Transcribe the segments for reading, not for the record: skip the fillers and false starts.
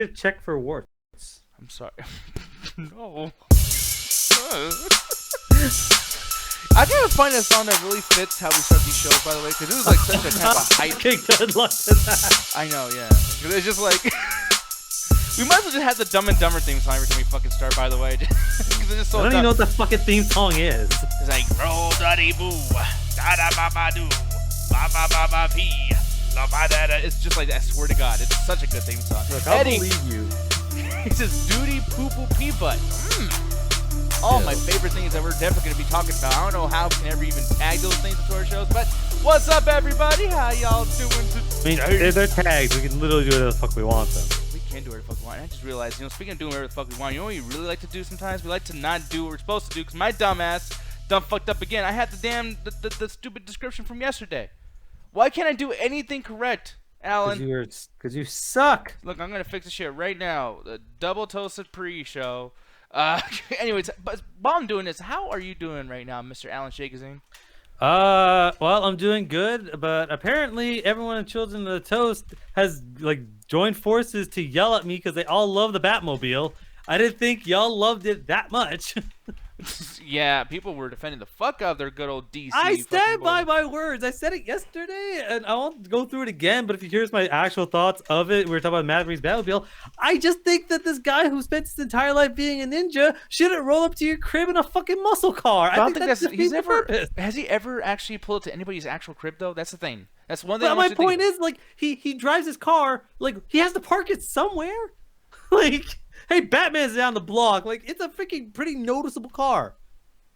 Check for warts. I'm sorry. No. I gotta find a song that really fits how we start these shows, by the way, because this is like such a kind of a hype. Good luck to that. I know, yeah. It's just like we might as well just have the Dumb and Dumber theme song every time we fucking start. By the way, because it's just so. I don't even know what the fucking theme song is. It's like roll daddy boo, da da ba ba do, ba ba ba ba pee, la ba da da. It's just like that. I swear to God, it's such a good theme song. Look, I Eddie, believe you. he says duty poo poo pee butt. All my favorite things that we're definitely gonna be talking about. I don't know how we can ever even tag those things into our shows, but what's up, everybody? How y'all doing today? I mean, they're tags. We can literally do whatever the fuck we want them. We can do whatever the fuck we want. I just realized, speaking of doing whatever the fuck we want, you know what we really like to do sometimes? We like to not do what we're supposed to do, because my dumbass done fucked up again. I had the stupid description from yesterday. Why can't I do anything correct, Alan? Because you suck. Look, I'm gonna fix this shit right now. The double toasted pre-show. Anyways, but while I'm doing this, how are you doing right now, Mr. Alan Shakazine? Well, I'm doing good, but apparently everyone in Children of the Toast has joined forces to yell at me because they all love the Batmobile. I didn't think y'all loved it that much. Yeah, people were defending the fuck out of their good old DC. I stand by my words. I said it yesterday, and I won't go through it again. But if you hear my actual thoughts of it, we were talking about Matt Reeves' Batmobile. I just think that this guy who spent his entire life being a ninja shouldn't roll up to your crib in a fucking muscle car. I think that's he's never. Has he ever actually pulled it to anybody's actual crib though? That's the thing. That's one thing. But my point is, he drives his car, he has to park it somewhere. Hey, Batman's down the block. It's a freaking pretty noticeable car.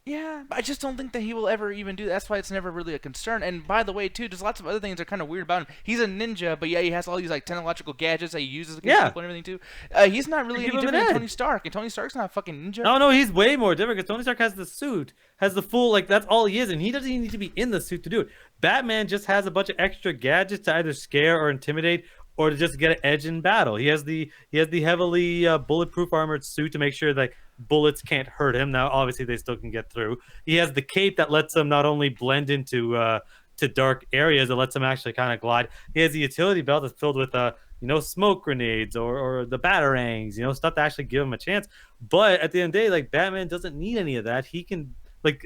Yeah, but I just don't think that he will ever even do that. That's why it's never really a concern. And by the way, too, there's lots of other things that are kind of weird about him. He's a ninja, but yeah, he has all these technological gadgets that he uses against people and everything too. He's not really any different than Tony Stark, and Tony Stark's not a fucking ninja. No, he's way more different because Tony Stark has the suit, has the full that's all he is, and he doesn't even need to be in the suit to do it. Batman just has a bunch of extra gadgets to either scare or intimidate, or to just get an edge in battle. He has the heavily bulletproof armored suit to make sure that bullets can't hurt him. Now, obviously, they still can get through. He has the cape that lets him not only blend into to dark areas, it lets him actually kind of glide. He has the utility belt that's filled with smoke grenades or the batarangs, stuff to actually give him a chance. But at the end of the day, Batman doesn't need any of that. He can.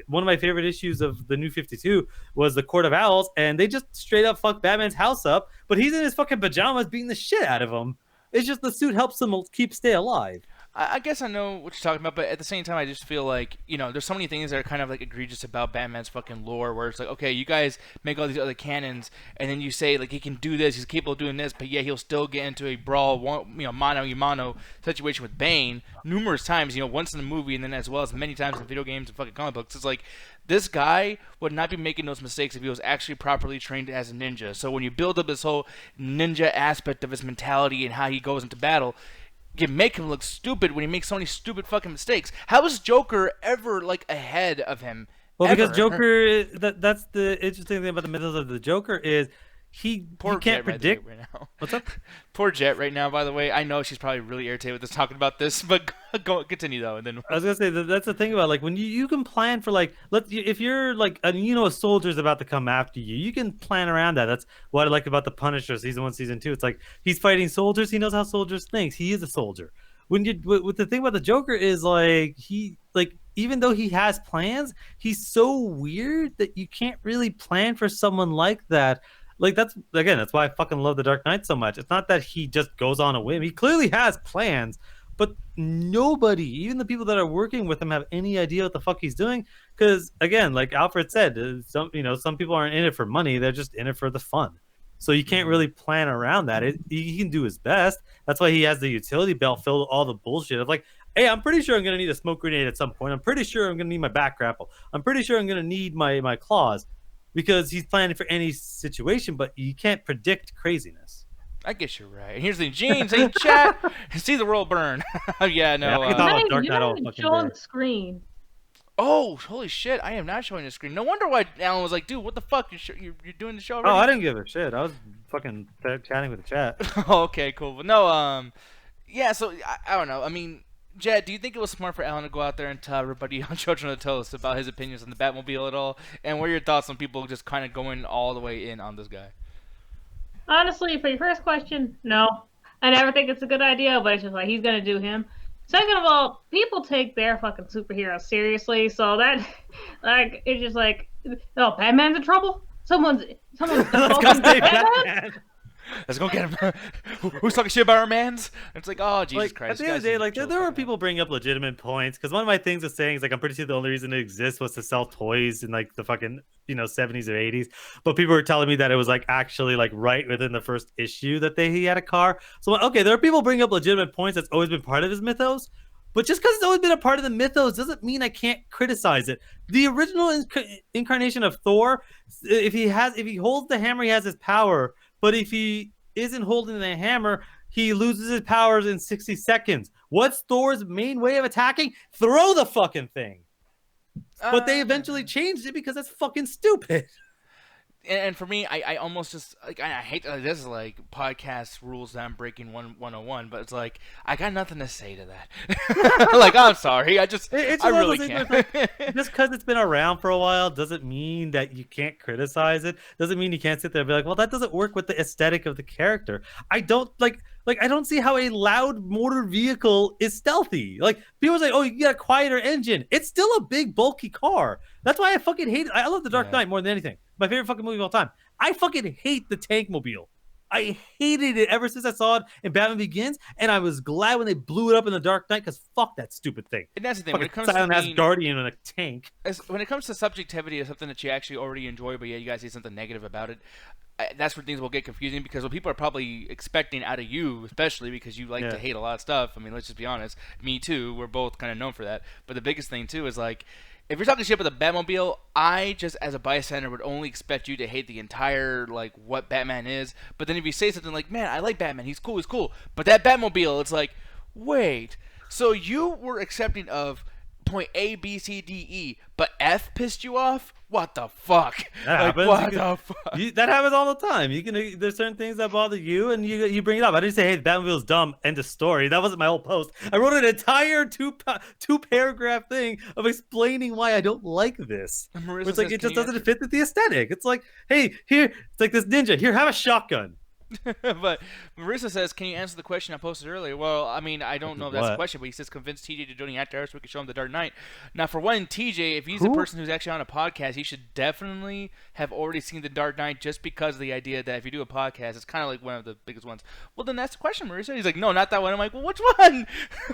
One of my favorite issues of the New 52 was the Court of Owls, and they just straight up fuck Batman's house up, but he's in his fucking pajamas beating the shit out of him. It's just the suit helps him stay alive. I guess I know what you're talking about, but at the same time, I just feel like, there's so many things that are kind of egregious about Batman's fucking lore, where it's like, okay, you guys make all these other canons, and then you say, he can do this, he's capable of doing this, but yeah, he'll still get into a brawl, mano-a-mano situation with Bane numerous times, once in the movie, and then as well as many times in video games and fucking comic books. It's like, this guy would not be making those mistakes if he was actually properly trained as a ninja. So when you build up this whole ninja aspect of his mentality and how he goes into battle, you make him look stupid when he makes so many stupid fucking mistakes. How is Joker ever ahead of him? Well, because Joker, that's the interesting thing about the mythos of the Joker is he can't predict. Right now. What's up? Poor Jet right now, by the way. I know she's probably really irritated with us talking about this, but continue though. And then I was gonna say that's the thing about when you can plan for if you're a soldier's about to come after you, you can plan around that. That's what I like about the Punisher season 1, season 2. It's he's fighting soldiers. He knows how soldiers think. He is a soldier. With the thing about the Joker is even though he has plans, he's so weird that you can't really plan for someone like that. That's why I fucking love The Dark Knight so much. It's not that he just goes on a whim. He clearly has plans, but nobody, even the people that are working with him, have any idea what the fuck he's doing. Because again, like Alfred said, some people aren't in it for money; they're just in it for the fun. So you can't really plan around that. He can do his best. That's why he has the utility belt filled with all the bullshit of hey, I'm pretty sure I'm gonna need a smoke grenade at some point. I'm pretty sure I'm gonna need my back grapple. I'm pretty sure I'm gonna need my claws. Because he's planning for any situation, but you can't predict craziness. I guess you're right. And here's the Genes in chat. See the world burn. Yeah, no. I can talk about Dark Knight show on the screen. Oh, holy shit! I am not showing the screen. No wonder why Alan was like, "Dude, what the fuck? You're doing the show already?" Oh, I didn't give a shit. I was fucking chatting with the chat. Oh, okay, cool. But no, yeah. So I don't know. I mean, Jed, do you think it was smart for Alan to go out there and tell everybody on Children of the Toast about his opinions on the Batmobile at all? And what are your thoughts on people just kind of going all the way in on this guy? Honestly, for your first question, no. I never think it's a good idea, but it's just like he's gonna do him. Second of all, people take their fucking superheroes seriously, so that like it's just like, oh, Batman's in trouble. Someone's Let's go defaulting save Batman. Batman. Let's go get him. Who's talking shit about our mans? It's like, oh, Jesus Like, Christ. at the end of the day, like there were people bringing up legitimate points because one of my things of saying is like I'm pretty sure the only reason it exists was to sell toys in like the fucking 70s or 80s, but people were telling me that it was like actually like right within the first issue that he had a car. So okay, there are people bringing up legitimate points. That's always been part of his mythos. But just because it's always been a part of the mythos doesn't mean I can't criticize it. The original incarnation of Thor, if he holds the hammer, he has his power. But if he isn't holding the hammer, he loses his powers in 60 seconds. What's Thor's main way of attacking? Throw the fucking thing. But they eventually changed it because that's fucking stupid. And for me, I almost just like I hate this is like podcast rules that I'm breaking 101, but it's like I got nothing to say to that. Like I'm sorry, I really can't. Like, just because it's been around for a while doesn't mean that you can't criticize it. Doesn't mean you can't sit there and be like, well, that doesn't work with the aesthetic of the character. I don't I don't see how a loud motor vehicle is stealthy. Like people say, oh, you got a quieter engine. It's still a big bulky car. That's why I fucking hate it. I love The Dark Knight more than anything. My favorite fucking movie of all time. I fucking hate the tank mobile. I hated it ever since I saw it in Batman Begins, and I was glad when they blew it up in The Dark Knight because fuck that stupid thing. And that's the thing. Fucking when it comes silent to ass guardian in a tank. When it comes to subjectivity of something that you actually already enjoy, but yeah, you guys say something negative about it, that's where things will get confusing because what people are probably expecting out of you, especially because you like to hate a lot of stuff. I mean, let's just be honest. Me too. We're both kind of known for that. But the biggest thing too is like, if you're talking shit about the Batmobile, I just as a bystander would only expect you to hate the entire like what Batman is. But then if you say something like, "Man, I like Batman. He's cool," but that Batmobile, it's like, wait. So you were accepting of point A, B, C, D, E, but F pissed you off? What the fuck? That happens. What the fuck? That happens all the time. There's certain things that bother you, and you bring it up. I didn't say, "Hey, the Batmobile's dumb." End of story. That wasn't my whole post. I wrote an entire two paragraph thing of explaining why I don't like this. It's like it just doesn't fit with the aesthetic. It's like, hey, here, it's like this ninja. Here, have a shotgun. But Marissa says, can you answer the question I posted earlier? Well, I mean, I don't know if that's a question, but he says convince TJ to donate after hours so we can show him the Dark Knight. Now, for one, TJ, if he's a person who's actually on a podcast, he should definitely have already seen the Dark Knight just because of the idea that if you do a podcast, it's kind of like one of the biggest ones. Well, then that's the question, Marissa. He's like, no, not that one. I'm like, well, which one?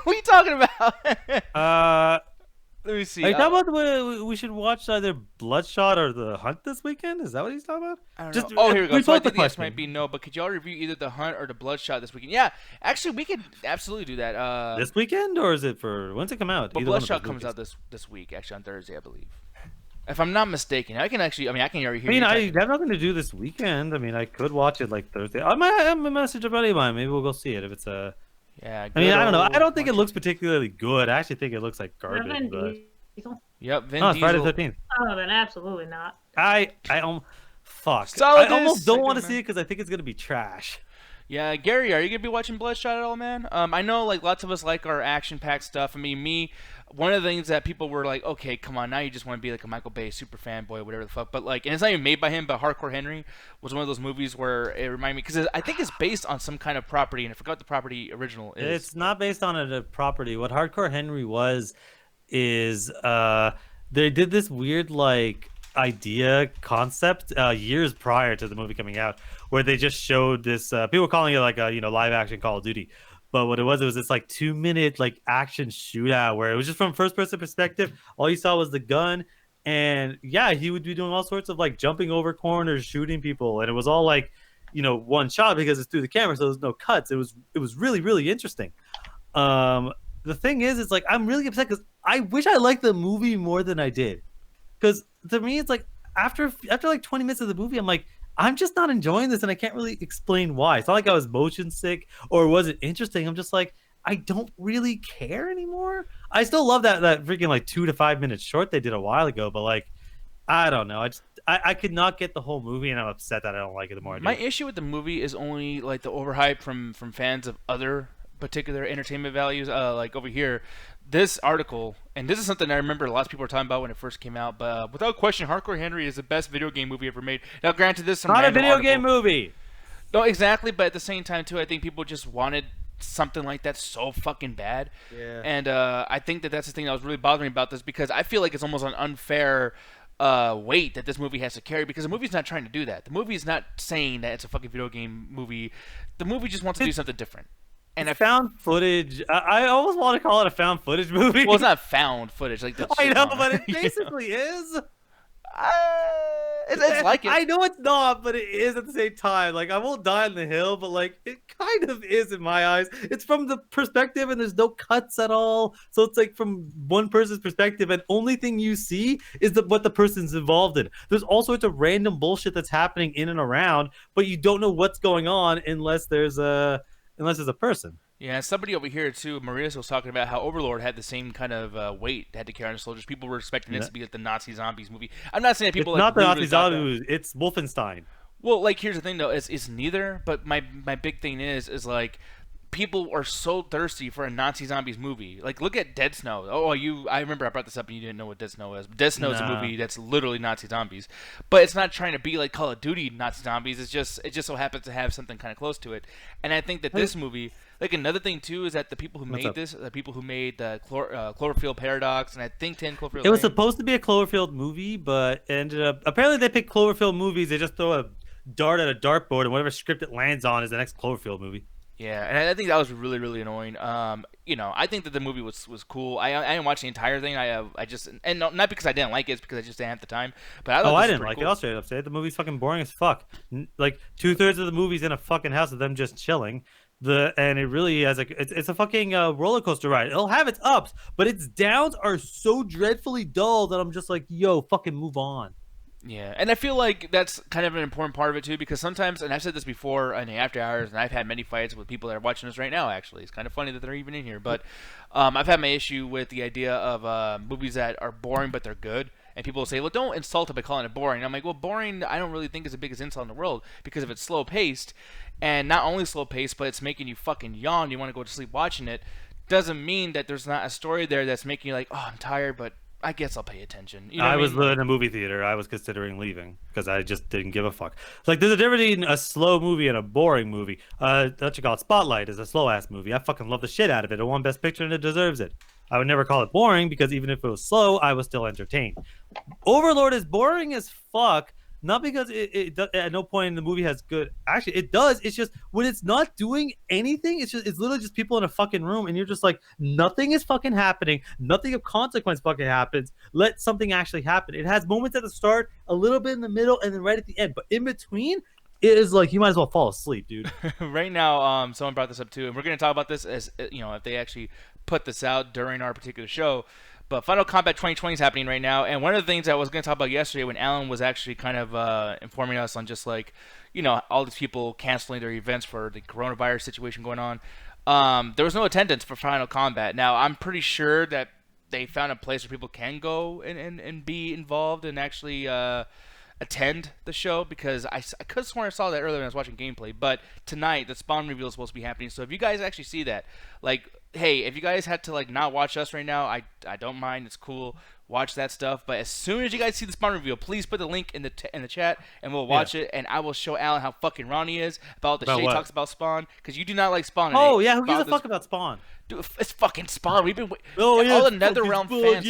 What are you talking about? Let me see. Are you talking about we should watch either Bloodshot or The Hunt this weekend? Is that what he's talking about? I don't know. Oh, here we go. So I think the answer might be no, but could y'all review either The Hunt or The Bloodshot this weekend? Yeah, actually, we could absolutely do that. This weekend, or is it when's it come out? But Bloodshot comes out this week, actually, on Thursday, I believe. If I'm not mistaken. I can already hear you. I have nothing to do this weekend. I mean, I could watch it like Thursday. I might have a message a buddy of mine. Maybe we'll go see it if it's a... Yeah, I mean, I don't know. I don't think it looks particularly good. I actually think it looks like garbage. Yep, Vin Diesel. Diesel. Friday the 13th. Oh, then absolutely not. Fuck. Solid I almost don't want to see it because I think it's gonna be trash. Yeah, Gary, are you gonna be watching Bloodshot at all, man? I know like lots of us like our action-packed stuff. I mean, one of the things that people were like, okay, come on, now you just want to be like a Michael Bay super fanboy, whatever the fuck. But like, and it's not even made by him, but Hardcore Henry was one of those movies where it reminded me because I think it's based on some kind of property, and I forgot the property original is. It's not based on a property. What Hardcore Henry is they did this weird like idea concept years prior to the movie coming out, where they just showed this. People were calling it like a live action Call of Duty. But what it was this like 2-minute like action shootout where it was just from first person perspective. All you saw was the gun, and yeah, he would be doing all sorts of like jumping over corners, shooting people, and it was all like, one shot because it's through the camera, so there's no cuts. It was really, really interesting. The thing is, it's like I'm really upset because I wish I liked the movie more than I did. Because to me, it's like after like 20 minutes of the movie, I'm like, I'm just not enjoying this, and I can't really explain why. It's not like I was motion sick or it wasn't interesting. I'm just like, I don't really care anymore. I still love that freaking like 2 to 5 minute short they did a while ago, but like, I don't know. I could not get the whole movie, and I'm upset that I don't like it the more I do. My issue with the movie is only like the overhype from fans of other particular entertainment values. Like over here, this article, and this is something I remember lots of people were talking about when it first came out, but without question, Hardcore Henry is the best video game movie ever made. Now, granted, this is not a video game movie. No, exactly. But at the same time, too, I think people just wanted something like that so fucking bad. Yeah. And I think that that's the thing that was really bothering me about this, because I feel like it's almost an unfair weight that this movie has to carry, because the movie's not trying to do that. The movie's not saying that it's a fucking video game movie. The movie just wants to do something different. And Found footage. I almost want to call it a found footage movie. Well, it's not found footage. Like the I know, but it basically is. It's like it. I know it's not, but it is at the same time. Like, I won't die on the hill, but like it kind of is in my eyes. It's from the perspective, and there's no cuts at all. So it's like from one person's perspective, and only thing you see is what the person's involved in. There's all sorts of random bullshit that's happening in and around, but you don't know what's going on unless there's a person. Yeah, somebody over here too, Marisa, was talking about how Overlord had the same kind of weight had to carry on the soldiers. People were expecting this to be like the Nazi zombies movie. I'm not saying that people it's like not the Nazi really zombies. It's Wolfenstein. Well, like here's the thing though, it's neither. But my big thing is like people are so thirsty for a Nazi zombies movie. Like look at Dead Snow. I remember I brought this up and you didn't know what Dead Snow is. But Dead Snow is a movie that's literally Nazi zombies, but it's not trying to be like Call of Duty Nazi zombies. It just so happens to have something kind of close to it. And I think that this movie. Like another thing too is that the people who made this, the people who made the Cloverfield Paradox, and I think 10 Cloverfield. It was supposed to be a Cloverfield movie, but ended up apparently they pick Cloverfield movies. They just throw a dart at a dartboard, and whatever script it lands on is the next Cloverfield movie. Yeah, and I think that was really, really annoying. I think that the movie was cool. I didn't watch the entire thing. I just not because I didn't like it, it's because I just didn't have the time. But I didn't like it. I'll straight up say it. The movie's fucking boring as fuck. Like 2/3 of the movie's in a fucking house of them just chilling. And it really has it's a fucking roller coaster ride. It'll have its ups, but its downs are so dreadfully dull that I'm just like, yo, fucking move on. Yeah, and I feel like that's kind of an important part of it too, because sometimes, and I've said this before in the after hours, and I've had many fights with people that are watching us right now. Actually, it's kind of funny that they're even in here, but I've had my issue with the idea of movies that are boring but they're good. And people will say, well, don't insult it by calling it boring. And I'm like, well, boring I don't really think is the biggest insult in the world, because if it's slow-paced, and not only slow-paced, but it's making you fucking yawn, you want to go to sleep watching it, doesn't mean that there's not a story there that's making you like, oh, I'm tired, but I guess I'll pay attention. You know I was mean? in a movie theater. I was considering leaving because I just didn't give a fuck. Like, there's a difference between a slow movie and a boring movie. What you call it, Spotlight is a slow-ass movie. I fucking love the shit out of it. It won Best Picture and it deserves it. I would never call it boring because even if it was slow, I was still entertained. Overlord is boring as fuck. Not because it at no point in the movie has good. Actually, it does. It's just when it's not doing anything, it's literally just people in a fucking room, and you're just like, nothing is fucking happening. Nothing of consequence fucking happens. Let something actually happen. It has moments at the start, a little bit in the middle, and then right at the end. But in between, it is like you might as well fall asleep, dude. Right now, someone brought this up too, and we're gonna talk about this as if they actually put this out during our particular show. But Final Combat 2020 is happening right now, and one of the things I was going to talk about yesterday when Alan was actually kind of informing us on just like, all these people canceling their events for the coronavirus situation going on, there was no attendance for Final Combat. Now, I'm pretty sure that they found a place where people can go and be involved and actually attend the show, because I could have sworn I saw that earlier when I was watching gameplay. But tonight, the spawn reveal is supposed to be happening, so if you guys actually see that, like, hey, if you guys had to like not watch us right now, I don't mind. It's cool. Watch that stuff. But as soon as you guys see the spawn reveal, please put the link in the chat, and we'll watch it. And I will show Alan how fucking wrong he is about the shit he talks about Spawn, because you do not like Spawn. Oh yeah, who gives a fuck about Spawn? Dude, it's fucking Spawn. We've been all the NetherRealm fans.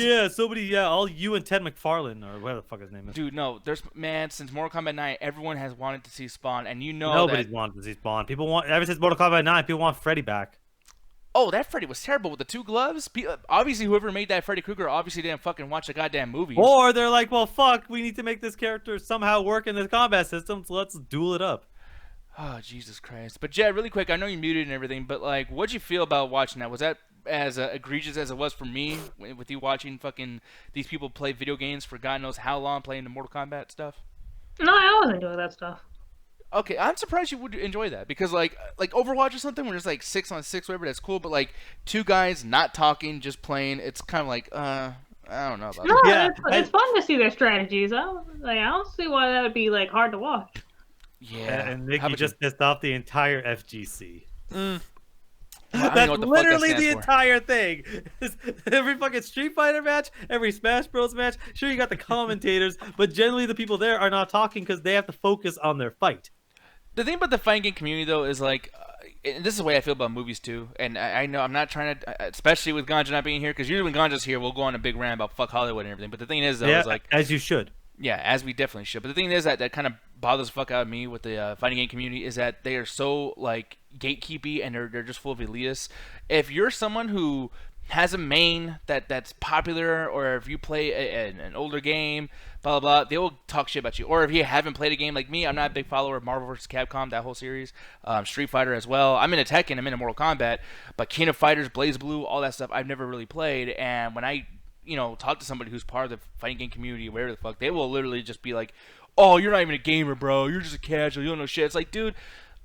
Yeah, all you and Ted McFarlane or whatever the fuck his name is. Dude, no, since Mortal Kombat 9, everyone has wanted to see Spawn, and nobody's wanted to see Spawn. People want ever since Mortal Kombat 9, people want Freddy back. Oh, that Freddy was terrible with the 2 gloves. Obviously, whoever made that Freddy Krueger obviously didn't fucking watch the goddamn movie. Or they're like, well, fuck, we need to make this character somehow work in the combat system, so let's duel it up. Oh, Jesus Christ. But, Jed, really quick, I know you're muted and everything, but, like, what'd you feel about watching that? Was that as egregious as it was for me with you watching fucking these people play video games for God knows how long, playing the Mortal Kombat stuff? No, I wasn't doing that stuff. Okay, I'm surprised you would enjoy that, because like Overwatch or something where there's like 6-on-6 whatever, that's cool, but like 2 guys not talking, just playing, it's kind of like I don't know about that. It's fun to see their strategies. I don't see why that would be like hard to watch. Yeah, and Nikki just pissed off the entire FGC. That's literally the entire thing. Every fucking Street Fighter match, every Smash Bros match. Sure, you got the commentators, but generally the people there are not talking because they have to focus on their fight. The thing about the fighting game community though is like, and this is the way I feel about movies too. And I know I'm not trying to, especially with Ganja not being here, because usually when Ganja's here, we'll go on a big rant about fuck Hollywood and everything. But the thing is though, is like, as you should. yeah, as we definitely should. But the thing is that kind of bothers the fuck out of me with the fighting game community is that they are so like gatekeepy and they're just full of elitists. If you're someone who has a main that's popular, or if you play an older game, blah blah blah, they will talk shit about you. Or if you haven't played a game like me, I'm not a big follower of Marvel vs. Capcom, that whole series, Street Fighter as well. I'm into Tekken, I'm into Mortal Kombat, but King of Fighters, Blaze Blue, all that stuff I've never really played. And when I talk to somebody who's part of the fighting game community, whatever the fuck, they will literally just be like, "Oh, you're not even a gamer, bro. You're just a casual. You don't know shit." It's like, dude,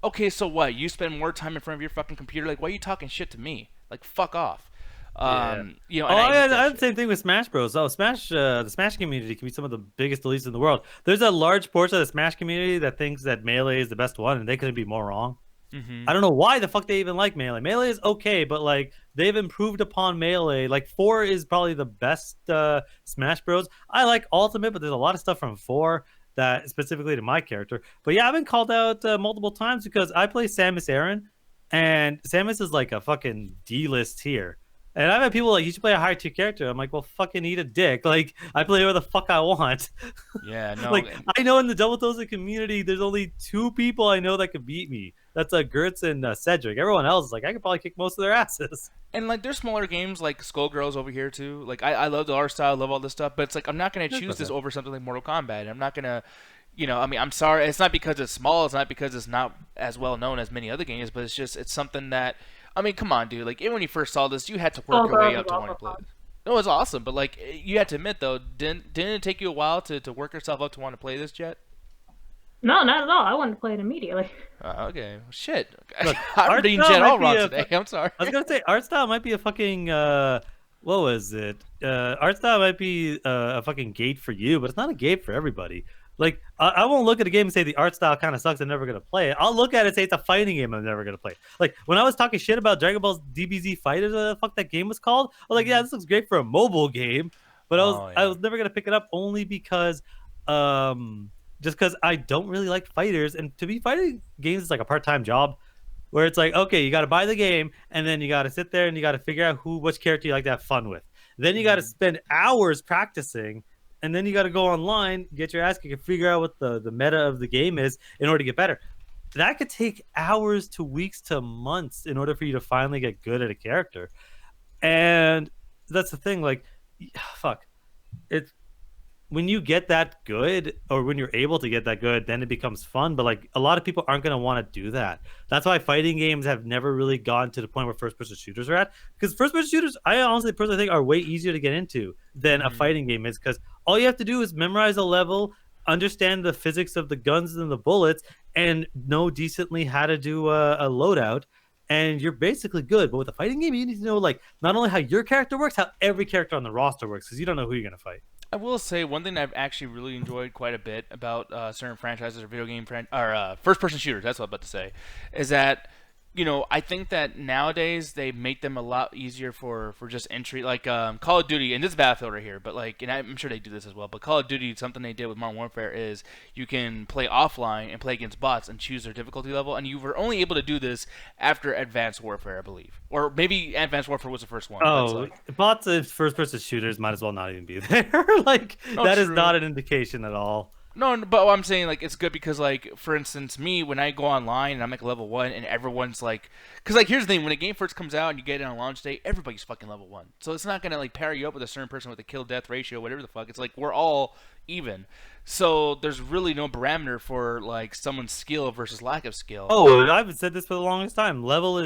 okay, so what? You spend more time in front of your fucking computer. Like, why are you talking shit to me? Like, fuck off. Yeah. And I had the same thing with Smash Bros. Oh, the Smash community can be some of the biggest elites in the world. There's a large portion of the Smash community that thinks that Melee is the best one, and they couldn't be more wrong. Mm-hmm. I don't know why the fuck they even like Melee. Melee is okay, but like they've improved upon Melee. Like 4 is probably the best Smash Bros. I like Ultimate, but there's a lot of stuff from 4 that specifically to my character. But yeah, I've been called out multiple times because I play Samus Aran, and Samus is like a fucking D-list tier. And I've had people like, you should play a higher tier character. I'm like, well, fucking eat a dick. Like, I play whatever the fuck I want. Yeah, no. Like, I know in the Double Toasted community, there's only 2 people I know that could beat me. That's Gertz and Cedric. Everyone else is like, I could probably kick most of their asses. And like, there's smaller games like Skullgirls over here too. Like, I love the art style, love all this stuff, but it's like, I'm not gonna choose this over something like Mortal Kombat. I'm not gonna, I mean, I'm sorry. It's not because it's small. It's not because it's not as well known as many other games, but it's something that, I mean, come on, dude. Like, even when you first saw this, you had to work your way up to want to play it. No, it's awesome, but like, you had to admit though, didn't it take you a while to work yourself up to want to play this, Jet? No, not at all. I wanted to play it immediately. Okay. Shit. Look, I'm reading Jet all wrong today. I'm sorry. I was gonna say art style might be a fucking what was it? Art style might be a fucking gate for you, but it's not a gate for everybody. Like, I won't look at a game and say the art style kind of sucks, I'm never going to play it. I'll look at it and say it's a fighting game, I'm never going to play it. Like, when I was talking shit about Dragon Ball DBZ Fighters, the fuck that game was called, I was like, yeah, this looks great for a mobile game. But I was never going to pick it up only because, just because I don't really like fighters. And to be fighting games is like a part-time job where it's like, okay, you got to buy the game, and then you got to sit there and you got to figure out which character you like to have fun with. Then you got to spend hours practicing. And then you got to go online, get your ass kicked, and figure out what the meta of the game is in order to get better. That could take hours to weeks to months in order for you to finally get good at a character. And that's the thing. Like, fuck. It's when you get that good, or when you're able to get that good, then it becomes fun. But like, a lot of people aren't going to want to do that. That's why fighting games have never really gone to the point where first-person shooters are at. Because first-person shooters, I honestly personally think, are way easier to get into than a fighting game is. Because all you have to do is memorize a level, understand the physics of the guns and the bullets, and know decently how to do a loadout, and you're basically good. But with a fighting game, you need to know, like, not only how your character works, how every character on the roster works, because you don't know who you're going to fight. I will say one thing that I've actually really enjoyed quite a bit about certain franchises or video game first-person shooters. That's what I'm about to say, is that I think that nowadays they make them a lot easier for just entry, like Call of Duty, and this is Battlefield right here, but like, and I'm sure they do this as well, but Call of Duty, something they did with Modern Warfare is you can play offline and play against bots and choose their difficulty level, and you were only able to do this after Advanced Warfare, I believe, or maybe Advanced Warfare was the first one. Oh, bots and first-person shooters might as well not even be there. Like, that is not an indication at all. No, but I'm saying, like, it's good because, like, for instance, me, when I go online and I'm like level 1 and everyone's like, because, like, here's the thing, when a game first comes out and you get it on launch day, everybody's fucking level 1. So it's not going to, like, pair you up with a certain person with a kill-death ratio, whatever the fuck. It's like, we're all even. So there's really no parameter for, like, someone's skill versus lack of skill. Oh, I've said this for the longest time. Level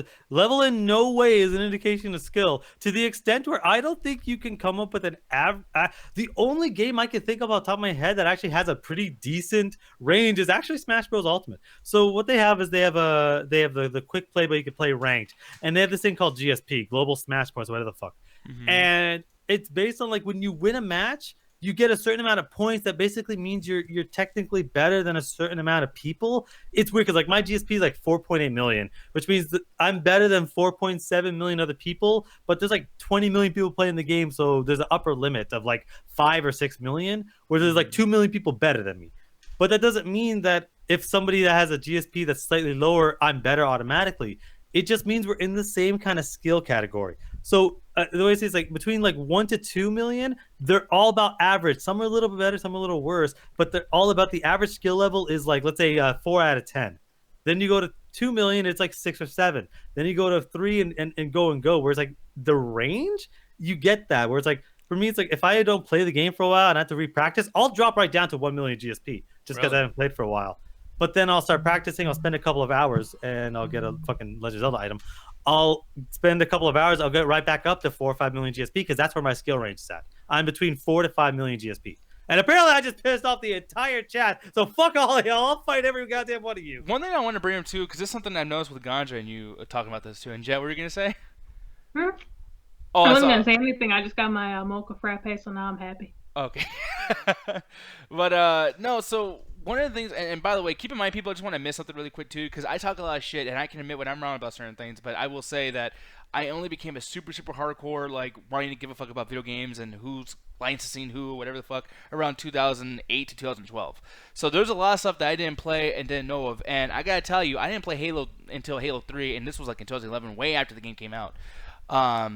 in no way is an indication of skill, to the extent where I don't think you can come up with an the only game I can think of off the top of my head that actually has a pretty decent range is actually Smash Bros. Ultimate. So what they have is they have the quick play, but you can play ranked, and they have this thing called GSP, Global Smash Points, whatever the fuck. Mm-hmm. And it's based on, like, when you win a match, you get a certain amount of points that basically means you're technically better than a certain amount of people. It's weird because, like, my GSP is like 4.8 million, which means that I'm better than 4.7 million other people, but there's like 20 million people playing the game, so there's an upper limit of like 5 or 6 million, where there's like 2 million people better than me. But that doesn't mean that if somebody that has a GSP that's slightly lower, I'm better automatically. It just means we're in the same kind of skill category. So the way I say it's like between like 1 to 2 million, they're all about average. Some are a little bit better, some are a little worse, but they're all about the average skill level is like, let's say 4 out of 10. Then you go to 2 million, it's like 6 or 7. Then you go to 3 and go. Whereas like the range, you get that. Where it's like for me, it's like if I don't play the game for a while and I have to repractice, I'll drop right down to 1 million GSP just because I haven't played for a while. But then I'll start practicing. I'll spend a couple of hours and I'll get a fucking Legend of Zelda item. I'll spend a couple of hours. I'll get right back up to 4 or 5 million GSP because that's where my skill range is at. I'm between 4 to 5 million GSP. And apparently I just pissed off the entire chat. So fuck all of y'all. I'll fight every goddamn one of you. One thing I want to bring up too, because this is something I've noticed with Ganja and you talking about this too. And Jet, what were you gonna say? Hmm? Oh, I wasn't gonna say anything. I just got my mocha frappe, so now I'm happy. Okay. But no, so one of the things, and by the way, keep in mind, people, I just want to miss something really quick too, because I talk a lot of shit, and I can admit when I'm wrong about certain things, but I will say that I only became a super, super hardcore, like, wanting to give a fuck about video games and who's licensing who, whatever the fuck, around 2008 to 2012. So there's a lot of stuff that I didn't play and didn't know of, and I gotta tell you, I didn't play Halo until Halo 3, and this was like in 2011, way after the game came out.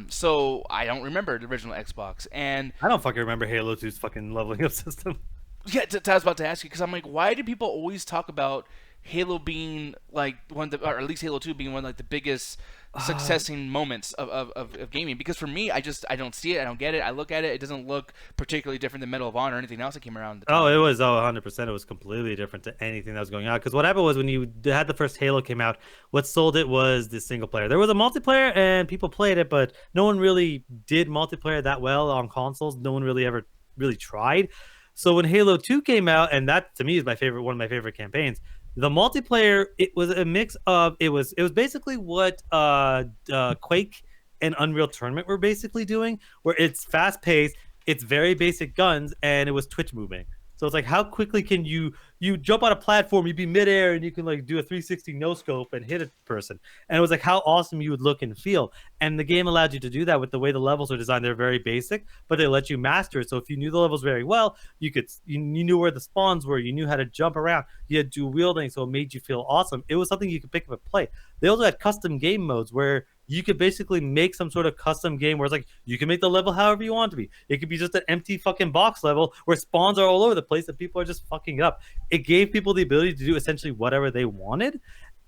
So I don't remember the original Xbox, and I don't fucking remember Halo 2's fucking leveling up system. yeah, I was about to ask you because I'm like, why do people always talk about Halo being like one of the, or at least Halo 2 being one of like the biggest successing moments of gaming? Because for me, I don't see it, I don't get it. I look at it, it doesn't look particularly different than Medal of Honor or anything else that came around. Oh, it was 100%. It was completely different to anything that was going on. Because what happened was when you had the first Halo came out, what sold it was the single player. There was a multiplayer and people played it, but no one really did multiplayer that well on consoles. No one really ever really tried. So when Halo 2 came out, and that to me is one of my favorite campaigns, the multiplayer, it was a mix of it was basically what Quake and Unreal Tournament were basically doing, where it's fast paced, it's very basic guns, and it was twitch moving. So it's like how quickly can you jump on a platform, you'd be midair and you can like do a 360 no scope and hit a person. And it was like how awesome you would look and feel. And the game allowed you to do that with the way the levels are designed. They're very basic, but they let you master it. So if you knew the levels very well, you knew where the spawns were, you knew how to jump around, you had dual wielding, so it made you feel awesome. It was something you could pick up and play. They also had custom game modes where you could basically make some sort of custom game where it's like you can make the level however you want it to be. It could be just an empty fucking box level where spawns are all over the place and people are just fucking it up. It gave people the ability to do essentially whatever they wanted,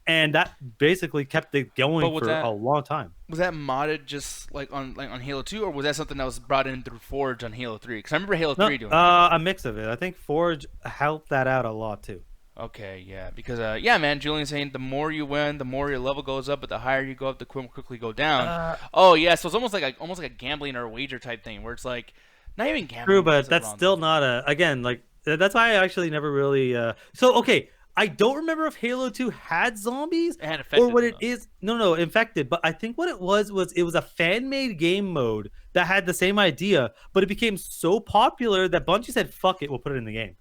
and that basically kept it going for a long time. Was that modded just like on Halo 2, or was that something that was brought in through Forge on Halo 3? Because I remember Halo 3 doing it. A mix of it. I think Forge helped that out a lot too. Okay, yeah, because yeah, man, Julian's saying the more you win, the more your level goes up, but the higher you go up, the quickly go down. Oh yeah, so it's almost like a gambling or a wager type thing, where it's like not even gambling. True, but that's still not a again like that's why I actually never really. So okay, I don't remember if Halo 2 had zombies or what it is. No, infected. But I think what it was it was a fan-made game mode that had the same idea, but it became so popular that Bungie said, "Fuck it, we'll put it in the game."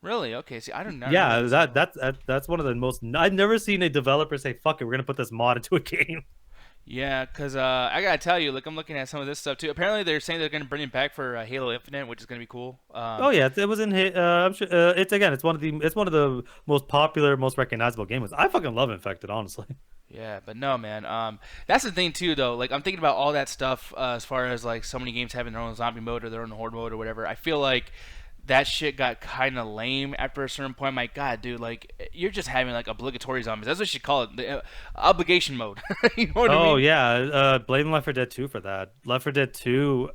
Really? Okay. See, I don't know. Yeah, that's one of the most. I've never seen a developer say, "Fuck it, we're gonna put this mod into a game." Yeah, because I gotta tell you, like I'm looking at some of this stuff too. Apparently, they're saying they're gonna bring it back for Halo Infinite, which is gonna be cool. Oh yeah, it was in. I'm sure it's one of the most popular, most recognizable games. I fucking love Infected, honestly. Yeah, but no, man. That's the thing too, though. Like I'm thinking about all that stuff as far as like so many games having their own zombie mode or their own horde mode or whatever. I feel like that shit got kind of lame after a certain point. My God, dude, like you're just having like obligatory zombies. That's what you should call it, the obligation mode. You know what I mean? Oh yeah, blame Left 4 Dead 2 for that. Left 4 Dead 2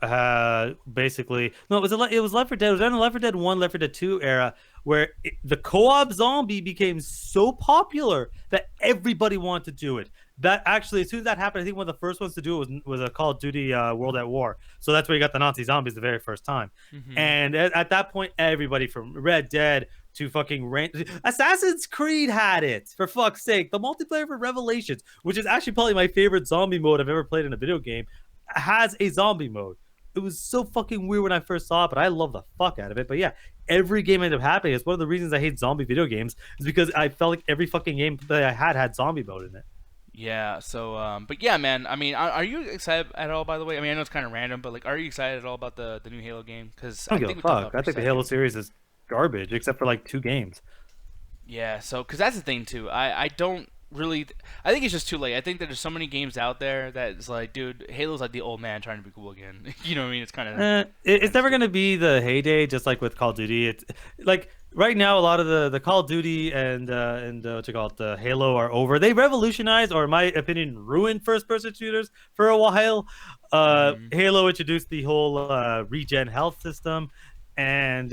basically no, it was Left 4 Dead. It was in the Left 4 Dead 1, Left 4 Dead 2 era where the co-op zombie became so popular that everybody wanted to do it. That actually, as soon as that happened, I think one of the first ones to do it was a Call of Duty World at War. So that's where you got the Nazi zombies the very first time. Mm-hmm. And at that point, everybody from Red Dead to fucking Assassin's Creed had it, for fuck's sake. The multiplayer for Revelations, which is actually probably my favorite zombie mode I've ever played in a video game, has a zombie mode. It was so fucking weird when I first saw it, but I love the fuck out of it. But yeah, every game ended up happening. It's one of the reasons I hate zombie video games is because I felt like every fucking game that I had zombie mode in it. Yeah, so, but yeah, man, I mean, are you excited at all, by the way? I mean, I know it's kind of random, but, like, are you excited at all about the new Halo game? Because I don't give a fuck. I think the Halo series is garbage except for like 2 games. Yeah, so because that's the thing too. I don't really. I think it's just too late. I think that there's so many games out there that it's like, dude, Halo's like the old man trying to be cool again. You know what I mean? It's kind of. It's never gonna be the heyday, just like with Call of Duty. It's like right now, a lot of the Call of Duty and what you call it, the Halo are over. They revolutionized, or in my opinion, ruined first-person shooters for a while. Halo introduced the whole regen health system, and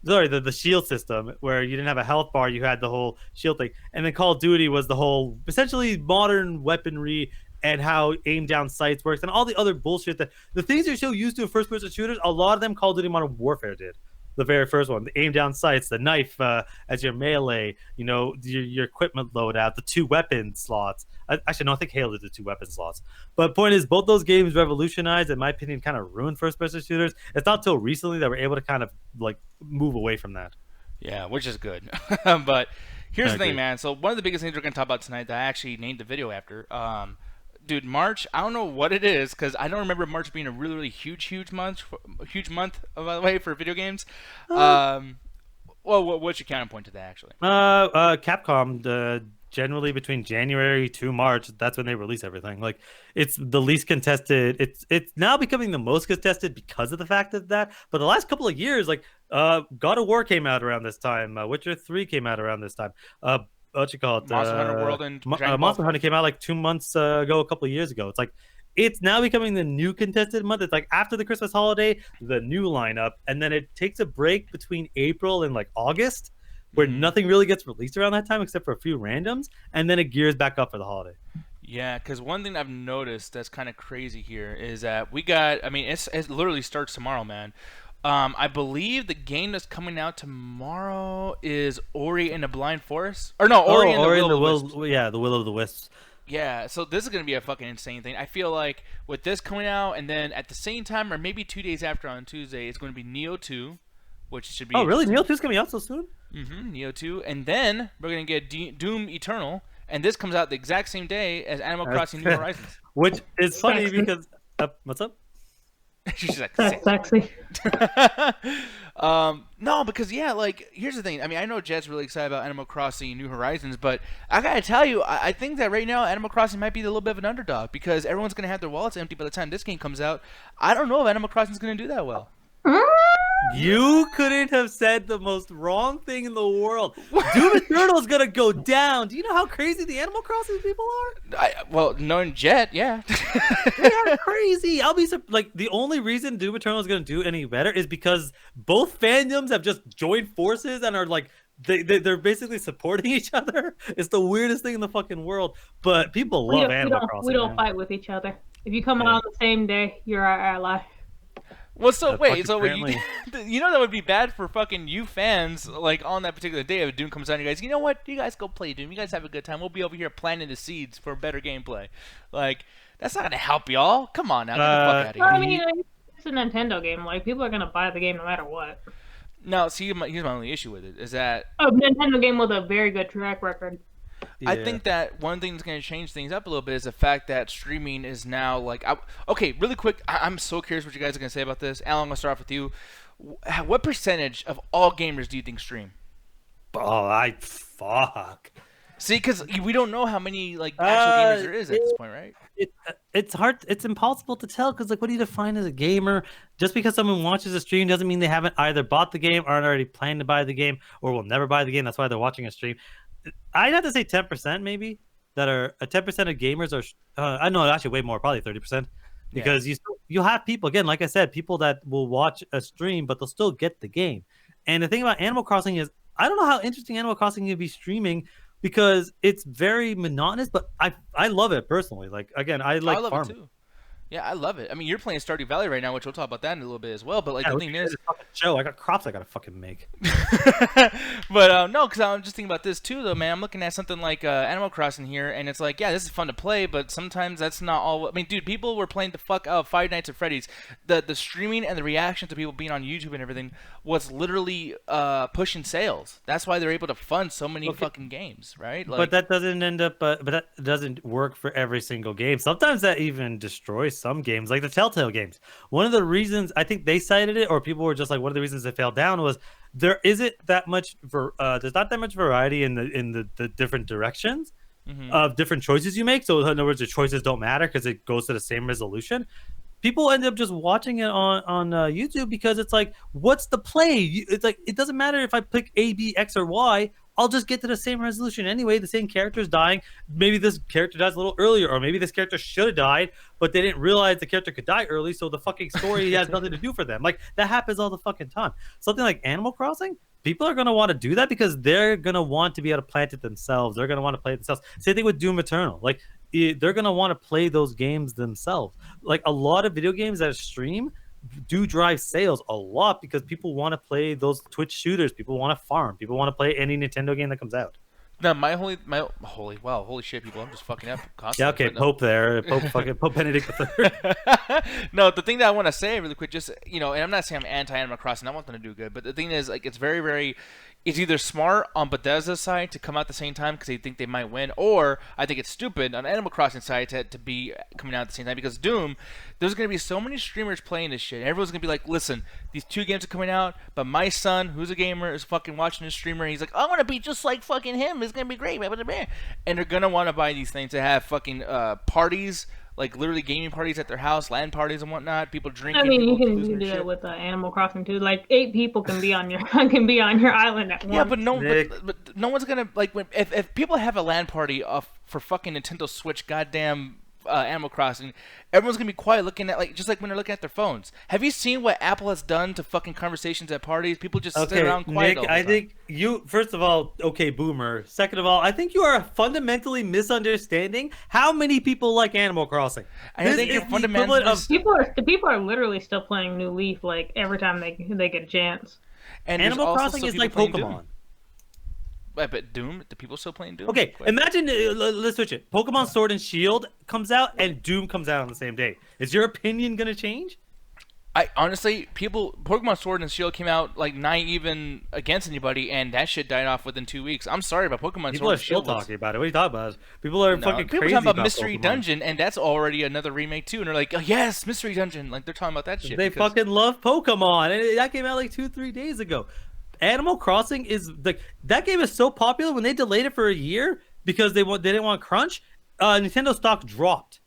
sorry, the shield system, where you didn't have a health bar, you had the whole shield thing. And then Call of Duty was the whole essentially modern weaponry and how aim down sights works and all the other bullshit that the things you're so used to in first person shooters, a lot of them Call of Duty Modern Warfare did. The very first one, the aim down sights, the knife as your melee, your equipment loadout, the 2 weapon slots. Actually, no, I think Halo did the 2 weapon slots. But point is, both those games revolutionized, in my opinion, kind of ruined first person shooters. It's not till recently that we're able to kind of like move away from that. Yeah, which is good. But here's I the thing, agree. man. So one of the biggest things we're gonna talk about tonight that I actually named the video after. Dude, March. I don't know what it is because I don't remember March being a really, really huge month. By the way, for video games. Well, what's your counterpoint to that, actually? Capcom, generally between January to March, that's when they release everything. Like, it's the least contested. It's now becoming the most contested because of the fact of that. But the last couple of years, like, God of War came out around this time. Witcher 3 came out around this time. What you call it? Monster Hunter World and Dragon Ball. Monster Hunter came out like 2 months ago, a couple of years ago. It's like it's now becoming the new contested month. It's like after the Christmas holiday, the new lineup, and then it takes a break between April and like August, where nothing really gets released around that time except for a few randoms, and then it gears back up for the holiday. Yeah, because one thing I've noticed that's kind of crazy here is that we got. I mean, it literally starts tomorrow, man. I believe the game that's coming out tomorrow is Ori and the Blind Forest. Or no, Ori and the Will of the Wisps. Yeah, the Will of the Wisps. Yeah, so this is going to be a fucking insane thing. I feel like with this coming out, and then at the same time, or maybe 2 days after on Tuesday, it's going to be Nioh 2, which should be... Oh, really? Nioh 2 is coming out so soon? Nioh 2. And then we're going to get Doom Eternal, and this comes out the exact same day as Animal Crossing New Horizons. Which is funny because... what's up? She's like, that's sexy. No, because yeah, like here's the thing. I mean, I know Jet's really excited about Animal Crossing New Horizons, but I gotta tell you, I think that right now Animal Crossing might be a little bit of an underdog because everyone's gonna have their wallets empty by the time this game comes out. I don't know if Animal Crossing's gonna do that well. You couldn't have said the most wrong thing in the world. Doom Eternal is gonna go down. Do you know how crazy the Animal Crossing people are? Well, knowing Jet, yeah. They are crazy. I'll be like the only reason Doom Eternal is gonna do any better is because both fandoms have just joined forces and are like they're basically supporting each other. It's the weirdest thing in the fucking world. But people love Animal Crossing. We don't fight with each other. If you come out on the same day, you're our ally. Well, so wait, so you know that would be bad for fucking you fans, like on that particular day if Doom comes out and you guys, you know what, you guys go play Doom, you guys have a good time, we'll be over here planting the seeds for better gameplay. Like, that's not gonna help y'all. Come on now, get the fuck out of here. I mean, it's a Nintendo game, like, people are gonna buy the game no matter what. No, see, here's my only issue with it, is that... A Nintendo game with a very good track record. Yeah. I think that one thing that's going to change things up a little bit is the fact that streaming is now like... Okay, really quick, I'm so curious what you guys are going to say about this. Alan, I'm going to start off with you. What percentage of all gamers do you think stream? Oh, fuck. See, because we don't know how many like actual gamers there is at this point, right? It's hard. It's impossible to tell because, like, what do you define as a gamer? Just because someone watches a stream doesn't mean they haven't either bought the game, aren't already planning to buy the game, or will never buy the game. That's why they're watching a stream. I'd have to say 10% maybe that are 10% of gamers are. I know actually way more, probably 30%, because you'll have people again, like I said, people that will watch a stream, but they'll still get the game. And the thing about Animal Crossing is, I don't know how interesting Animal Crossing can be streaming. Because it's very monotonous, but I love it personally. Like, again, I love farming. It too. Yeah, I love it. I mean, you're playing Stardew Valley right now, which we'll talk about that in a little bit as well. But like the thing is, show I got crops I gotta fucking make. But no, because I'm just thinking about this too, though, man. I'm looking at something like Animal Crossing here, and it's like, yeah, this is fun to play, but sometimes that's not all. I mean, dude, people were playing the fuck out of Five Nights at Freddy's. The streaming and the reaction to people being on YouTube and everything was literally pushing sales. That's why they're able to fund so many fucking games, right? Like, but that doesn't end up. But that doesn't work for every single game. Sometimes that even destroys some games, like the Telltale games. One of the reasons I think they cited it, or people were just like, one of the reasons it fell down was there isn't that much there's not that much variety in the different directions of different choices you make. So in other words, the choices don't matter because it goes to the same resolution. People end up just watching it on YouTube because it's like, what's the play? It's like, it doesn't matter if I pick A, B, X, or Y. I'll just get to the same resolution anyway. The same character's dying. Maybe this character dies a little earlier, or maybe this character should have died, but they didn't realize the character could die early, so the fucking story has nothing to do for them. Like, that happens all the fucking time. Something like Animal Crossing, people are going to want to do that because they're going to want to be able to plant it themselves. They're going to want to play it themselves. Same thing with Doom Eternal. Like, they're going to want to play those games themselves. Like, a lot of video games that stream do drive sales a lot because people want to play those Twitch shooters. People want to farm. People want to play any Nintendo game that comes out. No, holy shit, people! I'm just fucking up constantly. Yeah, okay, Pope there, Pope Benedict III. No, the thing that I want to say really quick, just and I'm not saying I'm anti-Animal Crossing. I want them to do good, but the thing is, like, it's very, very. It's either smart on Bethesda's side to come out at the same time because they think they might win, or I think it's stupid on Animal Crossing side to be coming out at the same time because Doom, there's going to be so many streamers playing this shit. Everyone's going to be like, listen, these two games are coming out, but my son, who's a gamer, is fucking watching this streamer, and he's like, I want to be just like fucking him. It's going to be great. And they're going to want to buy these things to have fucking parties, like literally gaming parties at their house, LAN parties and whatnot. People drinking. I mean, you can do that with Animal Crossing too. Like 8 people can be on your island at once. Yeah, but no one's gonna like if people have a LAN party for fucking Nintendo Switch, goddamn Animal Crossing, everyone's gonna be quiet looking at just like when they're looking at their phones. Have you seen what Apple has done to fucking conversations at parties? People just sit around quiet. Nick, all the time. I think you, first of all, okay, boomer. Second of all, I think you are fundamentally misunderstanding how many people like Animal Crossing. I think you're fundamentally people are literally still playing New Leaf like every time they get a chance. And Animal Crossing is like Pokemon. But Doom, the people still playing Doom? Okay, imagine, let's switch it. Pokemon Sword and Shield comes out and Doom comes out on the same day. Is your opinion going to change? I honestly, Pokemon Sword and Shield came out like not even against anybody, and that shit died off within 2 weeks. I'm sorry about Pokemon people Sword are and Shield. Still talking about it. What are you talking about? People are fucking crazy. People talking about Mystery Mystery Dungeon, and that's already another remake too. And they're like, oh, yes, Mystery Dungeon. Like they're talking about that shit. They fucking love Pokemon, and that came out like 2-3 days ago. Animal Crossing is like, that game is so popular. When they delayed it for a year because they didn't want crunch, Nintendo stock dropped.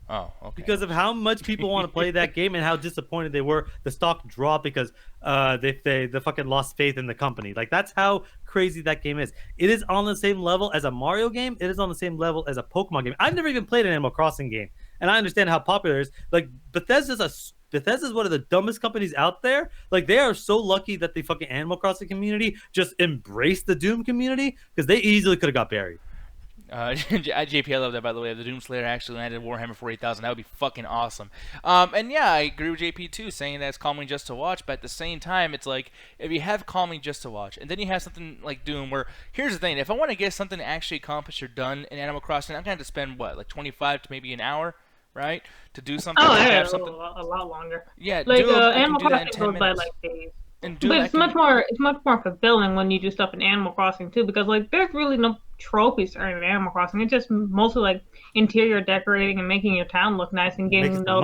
Oh, okay. Because of how much people want to play that game and how disappointed they were, the stock dropped because they fucking lost faith in the company. Like, that's how crazy that game is. It is on the same level as a Mario game. It is on the same level as a Pokemon game. I've never even played an Animal Crossing game, and I understand how popular it is. Like, Bethesda's one of the dumbest companies out there. Like, they are so lucky that the fucking Animal Crossing community just embraced the Doom community because they easily could have got buried. JP, I love that, by the way. If the Doomslayer actually landed Warhammer 40,000, that would be fucking awesome. And yeah, I agree with JP too, saying that it's calming just to watch. But at the same time, it's like, if you have calming just to watch, and then you have something like Doom, where here's the thing: if I want to get something actually accomplished or done in Animal Crossing, I'm gonna have to spend like 25 to maybe an hour, right, to do something. Oh, yeah, a lot longer. Yeah, like Doom, Animal Crossing goes by like days. And Doom, but it's much more fulfilling when you do stuff in Animal Crossing too, because like there's really no trophies in Animal Crossing. It's just mostly like interior decorating and making your town look nice and getting to know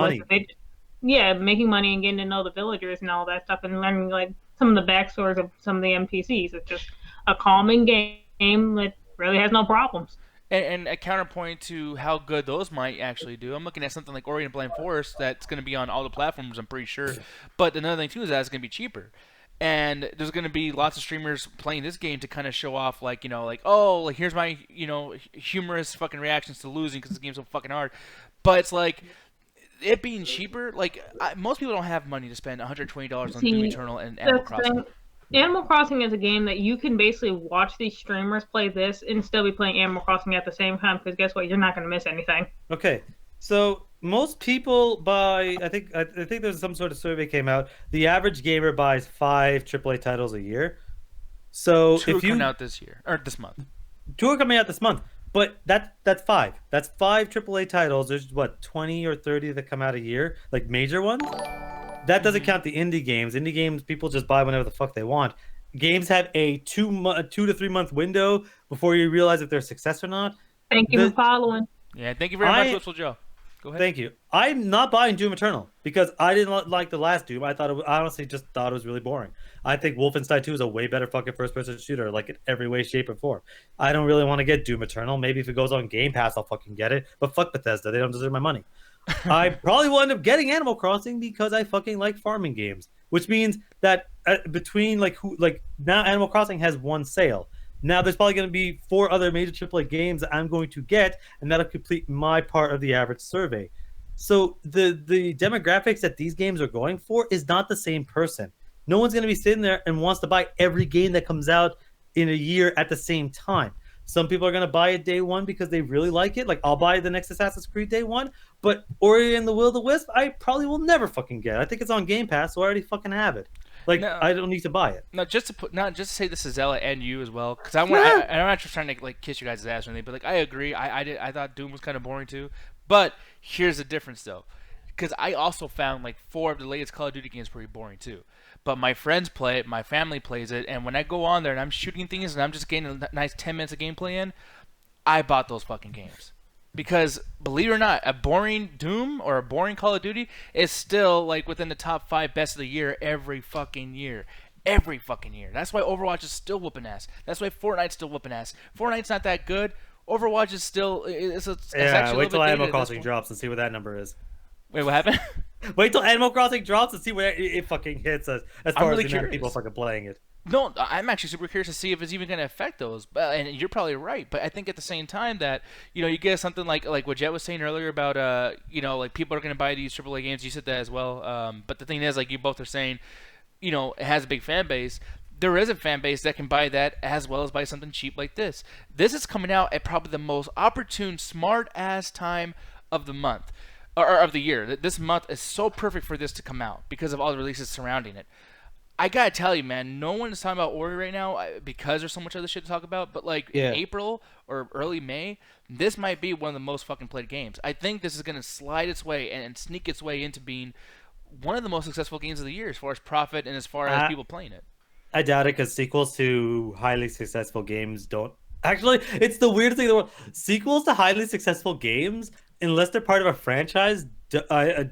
making money and getting to know the villagers and all that stuff and learning like some of the backstories of some of the NPCs. It's just a calming game that really has no problems. And a counterpoint to how good those might actually do, I'm looking at something like Ori and the Blind Forest that's going to be on all the platforms, I'm pretty sure. But another thing too is that it's going to be cheaper. And there's going to be lots of streamers playing this game to kind of show off, like, oh, like, here's my, humorous fucking reactions to losing because this game's so fucking hard. But it's like, it being cheaper, like, most people don't have money to spend $120 on Doom Eternal and Animal Crossing. Animal Crossing is a game that you can basically watch these streamers play this and still be playing Animal Crossing at the same time, because guess what? You're not going to miss anything. Okay. So most people buy, I think there's some sort of survey came out. The average gamer buys 5 AAA titles a year. So 2 are coming out this year or this month. 2 are coming out this month, but that's 5. That's 5 AAA titles. There's what, 20 or 30 that come out a year, like major ones. That doesn't count the indie games. Indie games, people just buy whenever the fuck they want. Games have a 2 to 3 month window before you realize if they're a success or not. Thank you for following. Yeah, thank you very much, Whistle Joe. Go ahead. Thank you. I'm not buying Doom Eternal because I didn't like the last Doom. I honestly just thought it was really boring. I think Wolfenstein 2 is a way better fucking first-person shooter, like in every way, shape, or form. I don't really want to get Doom Eternal. Maybe if it goes on Game Pass, I'll fucking get it. But fuck Bethesda, they don't deserve my money. I probably will end up getting Animal Crossing because I fucking like farming games, which means that between now Animal Crossing has one sale. Now there's probably going to be 4 other major AAA games that I'm going to get, and that'll complete my part of the average survey. So the demographics that these games are going for is not the same person. No one's going to be sitting there and wants to buy every game that comes out in a year at the same time. Some people are going to buy it day one because they really like it. Like, I'll buy the next Assassin's Creed day one, but Ori and the Will of the Wisp, I probably will never fucking get. I think it's on Game Pass, so I already fucking have it. Like, no, I don't need to buy it. No, just to say this is Zella and you as well, because I'm not just trying to like kiss you guys' ass or anything, but like I agree. I thought Doom was kind of boring too, but here's the difference though, because I also found like 4 of the latest Call of Duty games pretty boring too. But my friends play it, my family plays it, and when I go on there and I'm shooting things and I'm just getting a nice 10 minutes of gameplay in, I bought those fucking games. Because, believe it or not, a boring Doom or a boring Call of Duty is still, like, within the top 5 best of the year every fucking year. Every fucking year. That's why Overwatch is still whooping ass. That's why Fortnite's still whooping ass. Fortnite's not that good. Overwatch is still... It's actually wait till Animal Crossing drops and see what that number is. Wait, what happened? Wait till Animal Crossing drops and see where it fucking hits as far as the amount of people fucking playing it. No, I'm actually super curious to see if it's even going to affect those. And you're probably right. But I think at the same time that, you get something like what Jet was saying earlier about, like people are going to buy these AAA games. You said that as well. But the thing is, like you both are saying, it has a big fan base. There is a fan base that can buy that as well as buy something cheap like this. This is coming out at probably the most opportune, smart-ass time of the month. Or of the year. This month is so perfect for this to come out because of all the releases surrounding it. I gotta tell you, man, no one is talking about Ori right now because there's so much other shit to talk about. But in April or early May, this might be one of the most fucking played games. I think this is gonna slide its way and sneak its way into being one of the most successful games of the year as far as profit and as far as people playing it. I doubt it because sequels to highly successful games don't. Actually, it's the weirdest thing in the world. Sequels to highly successful games, unless they're part of a franchise,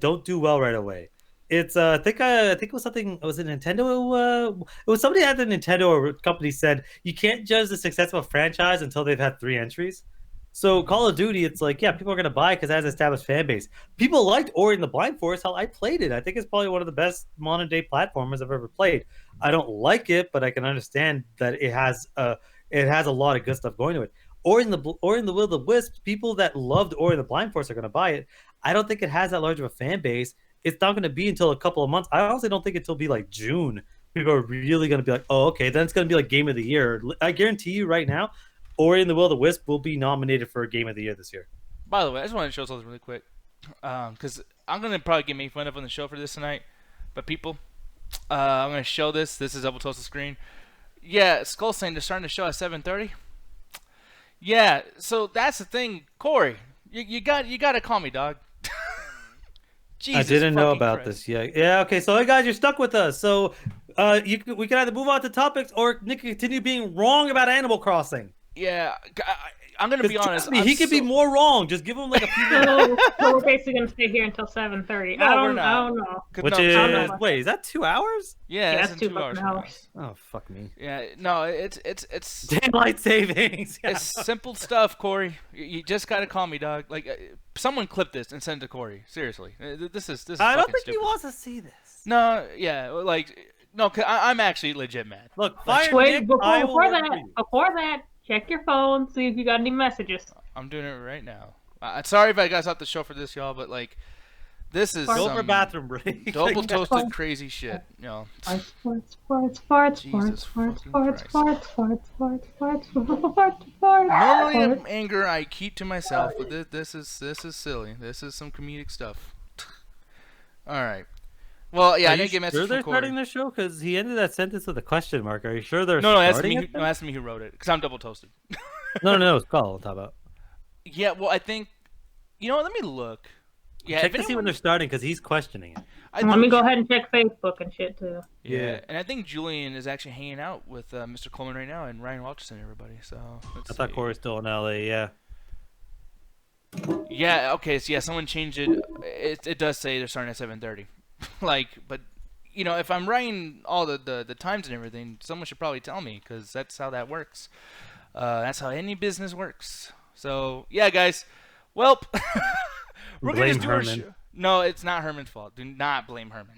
don't do well right away. It's I think it was something. Was it Nintendo? It was somebody at the Nintendo company said you can't judge the success of a franchise until they've had 3 entries. So Call of Duty, it's like, yeah, people are gonna buy because it has an established fan base. People liked Ori and the Blind Forest. Hell, I played it. I think it's probably one of the best modern day platformers I've ever played. I don't like it, but I can understand that it has a lot of good stuff going to it. Ori and the Will of the Wisp, people that loved Ori and the Blind Forest are gonna buy it. I don't think it has that large of a fan base. It's not going to be until a couple of months. I honestly don't think it'll be like June. People are really going to be like, oh, okay, then it's going to be like Game of the Year. I guarantee you right now, Ori and the Will of the Wisp will be nominated for a Game of the Year this year. By the way, I just wanted to show something really quick. Because I'm going to probably get made fun of on the show for this tonight. But people, I'm going to show this. This is Double Toast the Screen. Yeah, Skull saying they're starting to show at 7:30. Yeah, so that's the thing. Corey, you got to call me, dog. Jesus, I didn't know about this yet. Yeah, okay, so hey guys, you're stuck with us. So we can either move on to topics or Nick continue being wrong about Animal Crossing. Yeah, I'm gonna be honest. He could be more wrong. Just give him like a few minutes. So we're basically gonna stay here until 7:30. No, I don't know. Which is wait, is that 2 hours? Yeah, that's 2 hours. Oh fuck me. Yeah, no, it's daylight savings. Yeah. It's simple stuff, Corey. You just gotta call me, dog. Like someone clip this and send it to Corey. Seriously, this is. I don't think stupid. he wants to see this. No, yeah, like no, cause I'm actually legit mad. Look, wait, before that. Check your phone, see if you got any messages. I'm doing it right now. Sorry if I guys off the show for this, y'all, but like, this is go for bathroom break. Double toasted crazy shit, Normally, in anger, I keep to myself, but this is silly. This is some comedic stuff. All right. Well, yeah, I didn't get message from Corey. They're starting the show because he ended that sentence with a question mark. Are you sure they're ask me who wrote it because I'm double toasted. No, it's Call on top of. Yeah, well, I think let me look. Yeah, check to see when they're starting because he's questioning it. Let me go ahead and check Facebook and shit too. Yeah, and I think Julian is actually hanging out with Mr. Coleman right now and Ryan Walterson and everybody. So I thought Corey's still in LA. Yeah. Yeah. Okay. So yeah, someone changed it. It does say they're starting at 7:30. Like, but if I'm writing all the times and everything, someone should probably tell me because that's how that works. That's how any business works. So yeah, guys. Welp, we're gonna Blame just do our Herman. show. No, it's not Herman's fault. Do not blame Herman.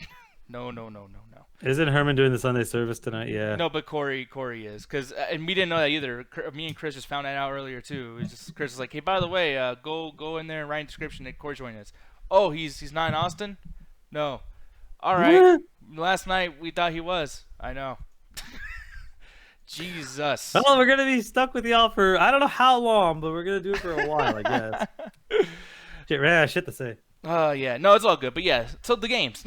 No, no, no, no, no. Isn't Herman doing the Sunday service tonight? Yeah. No, but Corey is, and we didn't know that either. Me and Chris just found that out earlier too. It's just Chris is like, hey, by the way, go in there and write in the description that Corey's joining us. Oh, he's not in Austin? No. All right. Last night we thought he was. I know. Jesus. Well, we're gonna be stuck with y'all for I don't know how long, but we're gonna do it for a while, I guess. Shit to say. Yeah, no, it's all good. But yeah, so the games,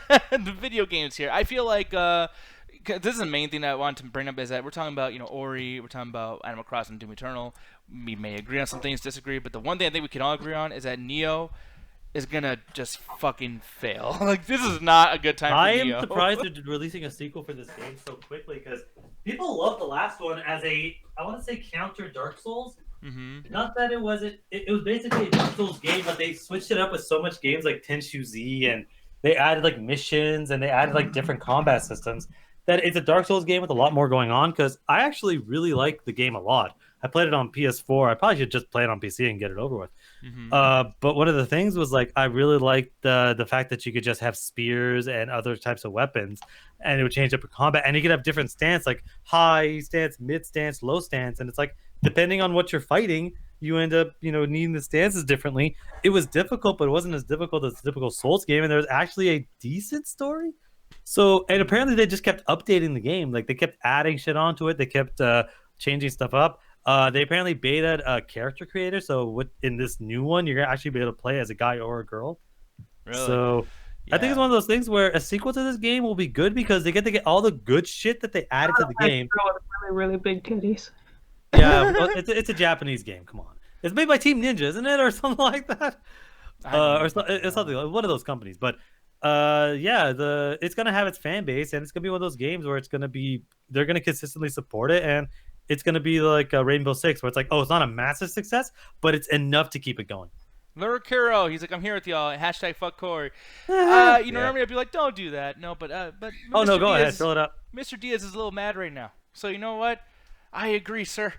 the video games here. I feel like this is the main thing that I wanted to bring up is that we're talking about Ori, we're talking about Animal Crossing, Doom Eternal. We may agree on some things, disagree, but the one thing I think we can all agree on is that Nioh is gonna just fucking fail. Like this is not a good time for I Nioh. am surprised they're releasing a sequel for this game so quickly because people love the last one as I want to say counter Dark Souls. Mm-hmm. Not that it wasn't. It was basically a Dark Souls game, but they switched it up with so much games like Tenshu Z, and they added like missions and they added like different combat systems. That it's a Dark Souls game with a lot more going on. Because I actually really like the game a lot. I played it on PS4. I probably should just play it on PC and get it over with. Mm-hmm. But one of the things was like I really liked the fact that you could just have spears and other types of weapons, and it would change up your combat, and you could have different stance like high stance, mid stance, low stance, and it's like depending on what you're fighting, you end up needing the stances differently. It was difficult, but it wasn't as difficult as a typical Souls game, and there was actually a decent story. So, and apparently they just kept updating the game, like they kept adding shit onto it. They kept changing stuff up. They apparently betaed a character creator, so in this new one, you're gonna actually be able to play as a guy or a girl. Really? So, I think it's one of those things where a sequel to this game will be good because they get to get all the good shit that they added to the game. Girl with really, really big titties. Yeah, well, it's a Japanese game. Come on, it's made by Team Ninja, isn't it, or something like that? It's something like one of those companies. But yeah, it's gonna have its fan base, and it's gonna be one of those games where they're gonna consistently support it, and it's gonna be like Rainbow Six, where it's like, oh, it's not a massive success, but it's enough to keep it going. Lurkuro, he's like, I'm here with y'all. Hashtag fuck Corey. Normally I'd be like, don't do that. No, but oh no, go Diaz, ahead, fill it up. Mr. Diaz is a little mad right now. So you know what? I agree, sir.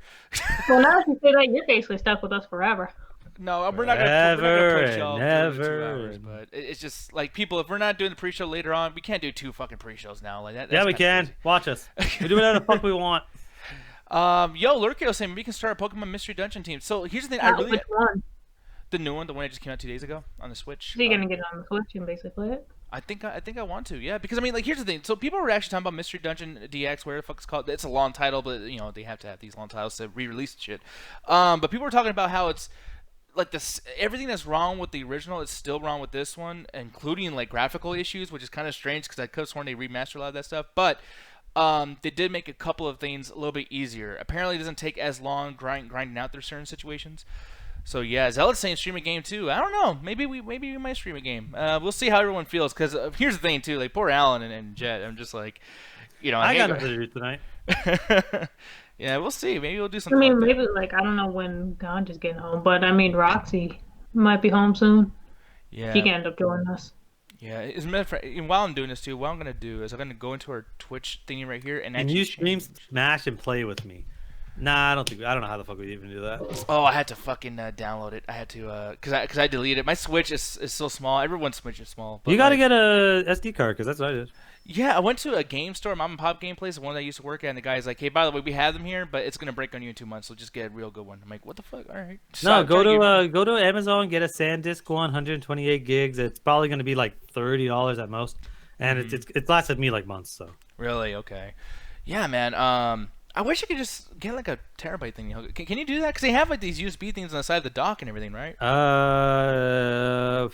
Well, now that you say that, you're basically stuck with us forever. No, we're not gonna push y'all never. for 2 hours, but it's just like people. If we're not doing the pre-show later on, we can't do 2 fucking pre-shows now. Like that. Yeah, we can. Crazy. Watch us. We do whatever the fuck we want. Yo, Lurkio saying we can start a Pokemon Mystery Dungeon team. So here's the thing. Which one? The new one, the one that just came out 2 days ago on the Switch. So you're gonna get it on the Switch and basically play it? I think I want to, yeah, because I mean, like, here's the thing. So people were actually talking about Mystery Dungeon DX, where the fuck it's called. It's a long title, but they have to have these long titles to re-release shit. But people were talking about how it's like this, everything that's wrong with the original is still wrong with this one, including like graphical issues, which is kind of strange because I could have sworn they remastered a lot of that stuff. But they did make a couple of things a little bit easier. Apparently, it doesn't take as long grinding out through certain situations. So yeah, Zealot's saying stream a game too. I don't know. Maybe we might stream a game. We'll see how everyone feels. Because here's the thing too. Like poor Alan and Jet. I'm just like, I got nothing to do tonight. Yeah, we'll see. Maybe we'll do something. I mean, maybe like I don't know when Ganja's getting home, but I mean Roxy might be home soon. Yeah. She can end up joining us. Yeah, as a matter of fact, while I'm doing this too, what I'm gonna do is I'm gonna go into our Twitch thingy right here and you stream Smash and play with me. Nah, I don't know how the fuck we even do that. Oh, I had to fucking download it. I had to because I deleted it. My Switch is so small. Everyone's Switch is small. But you gotta get a SD card because that's what I did. Yeah, I went to a game store, mom and pop game place, the one that I used to work at, and the guy's like, "Hey, by the way, we have them here, but it's gonna break on you in 2 months, so just get a real good one." I'm like, "What the fuck? All right." No, go to Amazon, get a SanDisk one, 128 gigs. It's probably gonna be like $30 at most, and it's lasted me like months. So really, okay, yeah, man. I wish I could just get like a terabyte thing. Can you do that? Because they have like these USB things on the side of the dock and everything, right? I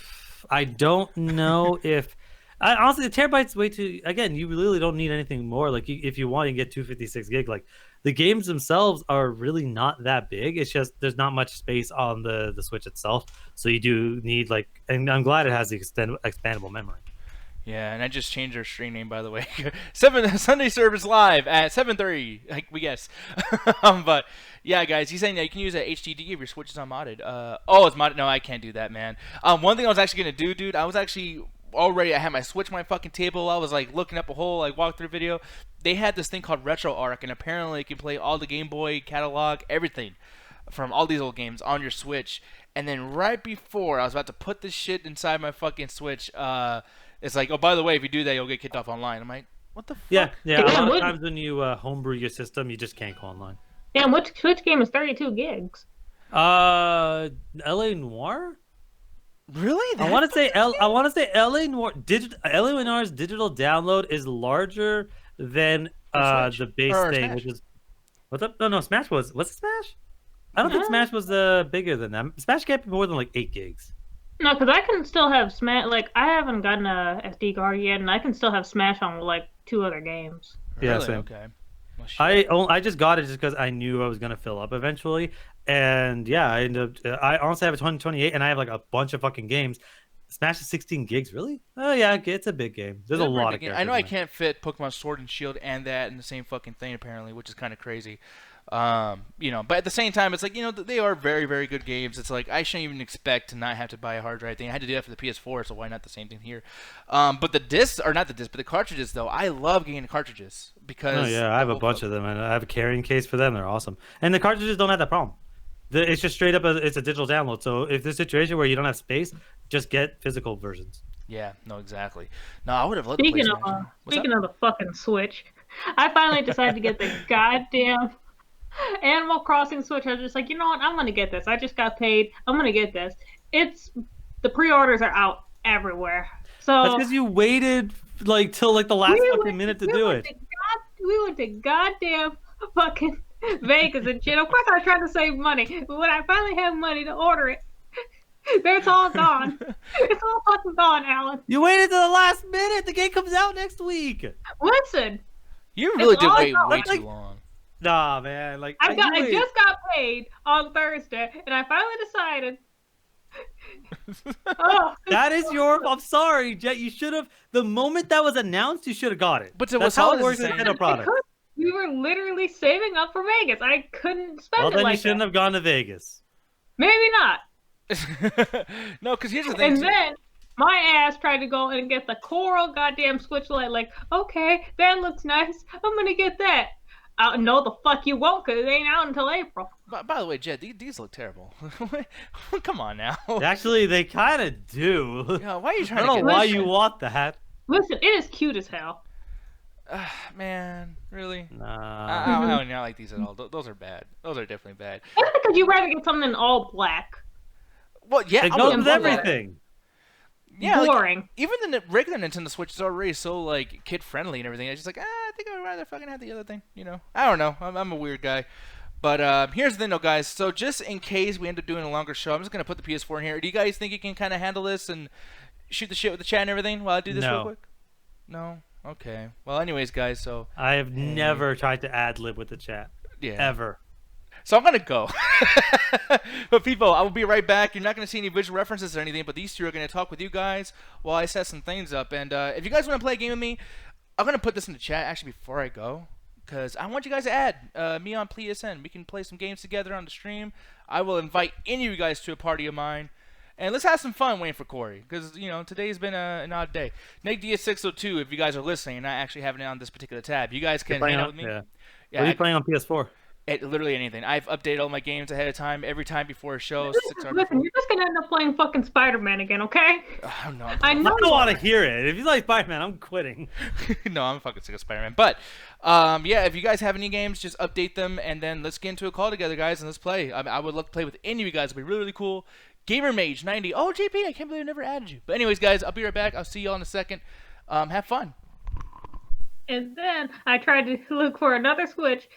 don't know if. Honestly, the terabyte's way too. Again, you really don't need anything more. Like, if you want, you can get 256 gig. Like, the games themselves are really not that big. It's just there's not much space on the Switch itself, so you do need and I'm glad it has the expandable memory. Yeah, and I just changed our stream name, by the way. Sunday service live at 7:30. Like we guess. But yeah, guys, he's saying that you can use a HDD if your Switch is unmodded. Oh, it's modded. No, I can't do that, man. One thing I was actually gonna do, dude. I was actually already. I had my Switch on my fucking table. I was like looking up a whole like walkthrough video. They had this thing called RetroArch, and apparently you can play all the Game Boy catalog, everything from all these old games on your Switch. And then right before I was about to put this shit inside my fucking Switch, it's like, oh, by the way, if you do that, you'll get kicked off online. I'm like, what the fuck? Yeah. A lot of times when you homebrew your system, you just can't go online. Damn, which Switch game is 32 gigs? LA Noire? Really? I want to say LA Noire. LA Noire's digital download is larger than the base thing, Smash. which is what's up? No, Smash was. What's Smash? I don't think Smash was bigger than that. Smash can't be more than like 8 gigs. No, because I can still have Smash. Like, I haven't gotten a SD card yet, and I can still have Smash on like 2 other games. Yeah, Really? same. Okay. Well, I just got it just because I knew I was gonna fill up eventually, and yeah, I ended up. I honestly have a 2028, and I have like a bunch of fucking games. Smash is 16 gigs, really? Oh yeah, it's a big game. There's a lot of characters. I know I can't fit Pokemon Sword and Shield and that in the same fucking thing apparently, which is kind of crazy. But at the same time, it's like, they are very, very good games. It's like I shouldn't even expect to not have to buy a hard drive thing. I had to do that for the PS4, so why not the same thing here? But the discs, or not the discs, but the cartridges though, I love getting the cartridges because. Oh yeah, I have a bunch of them, and I have a carrying case for them. They're awesome, and the cartridges don't have that problem. It's just straight up. It's a digital download. So if there's a situation where you don't have space, just get physical versions. Yeah, no, exactly. No, I would have loved to play Smash. Speaking of the fucking Switch, I finally decided to get the goddamn Animal Crossing Switch. I was just like, you know what? I'm gonna get this. I just got paid. I'm gonna get this. The pre-orders are out everywhere. So that's because you waited till the last fucking minute to do it. We went to goddamn fucking Vegas and shit. Of course, I was trying to save money, but when I finally had money to order it, it's all gone. It's all fucking gone, Alan. You waited to the last minute. The game comes out next week. Listen, you really did wait way too long. Nah, man. I just got paid on Thursday, and I finally decided. That is I'm sorry, Jet. You should have. The moment that was announced, you should have got it. But that's how it works with Nintendo product. We were literally saving up for Vegas. I couldn't spend it like that. Well, then you shouldn't have gone to Vegas. Maybe not. No, because here's the thing. And then my ass tried to go and get the Coral goddamn Switch Lite. Like, okay, that looks nice. I'm gonna get that. No, the fuck you won't, because it ain't out until April. By the way, Jed, these look terrible. Come on now. Actually, they kind of do. Yeah, why are you trying to? I don't know why you want that. Listen, it is cute as hell. Man, really? Nah. I don't like these at all. Those are bad. Those are definitely bad. That's because you'd rather get something all black. Well, yeah, it goes with everything. Yeah, boring. Even the regular Nintendo Switch is already so kid friendly and everything. It's just I think I would rather fucking have the other thing. I don't know. I'm a weird guy. But here's the thing, though, guys. So just in case we end up doing a longer show, I'm just gonna put the PS4 in here. Do you guys think you can kind of handle this and shoot the shit with the chat and everything while I do this real quick? No. Okay. Well, anyways, guys. So I have never tried to ad lib with the chat. Yeah. Ever. So I'm gonna go. But people, I will be right back. You're not gonna see any visual references or anything, but these two are gonna talk with you guys while I set some things up. And if you guys want to play a game with me, I'm gonna put this in the chat actually before I go, because I want you guys to add me on PSN. We can play some games together on the stream. I will invite any of you guys to a party of mine. And let's have some fun waiting for Corey, because today's been an odd day. NegDS602, if you guys are listening and not actually having it on this particular tab, you guys can hang out with me. Yeah. What are you playing on PS4? Literally anything. I've updated all my games ahead of time, every time before a show. Listen, you're just gonna end up playing fucking Spider-Man again, okay? Oh, no, I know. I don't want to hear it. If you like Spider-Man, I'm quitting. No, I'm fucking sick of Spider-Man. But yeah, if you guys have any games, just update them, and then let's get into a call together, guys, and let's play. I would love to play with any of you guys. It'd be really, really cool. GamerMage90. Oh, JP, I can't believe I never added you. But anyways, guys, I'll be right back. I'll see y'all in a second. Have fun. And then I tried to look for another Switch.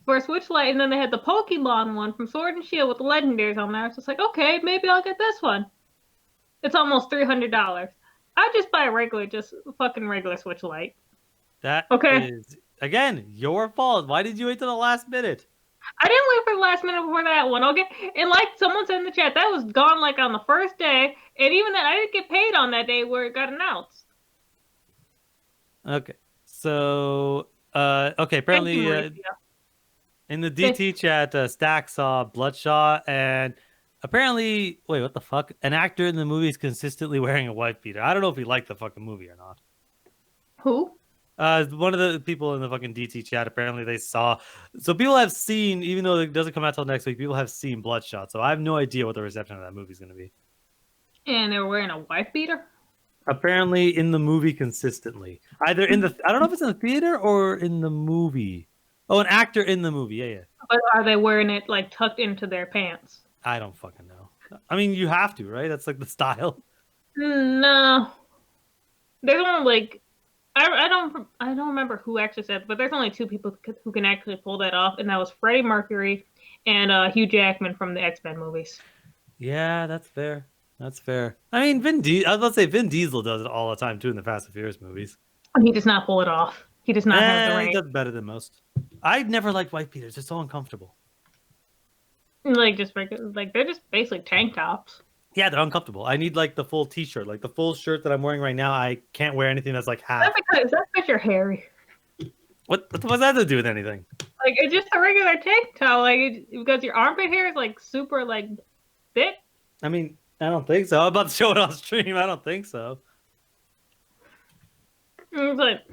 For a Switch Lite, and then they had the Pokemon one from Sword and Shield with the legendaries on there. I was just like, okay, maybe I'll get this one. It's almost $300. I'll just buy a fucking regular Switch Lite. That is, again, your fault. Why did you wait till the last minute? I didn't wait for the last minute before that one, okay? And like someone said in the chat, that was gone on the first day. And even then, I didn't get paid on that day where it got announced. Okay. So, okay. Thank you, Apparently, Mauricio. in the DT chat, Stack saw Bloodshot, and apparently, wait, what the fuck? An actor in the movie is consistently wearing a wife beater. I don't know if he liked the fucking movie or not. Who? One of the people in the fucking DT chat, apparently they saw. So people have seen, even though it doesn't come out till next week, people have seen Bloodshot. So I have no idea what the reception of that movie is going to be. And they were wearing a wife beater? Apparently in the movie consistently. Either in the, I don't know if it's in the theater or in the movie. Oh, an actor in the movie. Yeah, yeah. But are they wearing it like tucked into their pants? I don't fucking know. I mean, you have to, right? That's like the style. No. There's only like I don't remember who actually said, but there's only two people who can actually pull that off, and that was Freddie Mercury and Hugh Jackman from the X-Men movies. Yeah, that's fair. That's fair. I mean, I was about to say Vin Diesel does it all the time too in the Fast and Furious movies. He does not pull it off. He does not have the range. He does better than most. I've never liked wife beaters. They're so uncomfortable. Like just regular, like they're just basically tank tops. Yeah, they're uncomfortable. I need like the full t-shirt, like the full shirt that I'm wearing right now. I can't wear anything that's like half. That's because you're hairy. What does that have to do with anything? Like it's just a regular tank top, like because your armpit hair is like super like thick. I mean, I don't think so. I'm about to show it on stream. I don't think so. But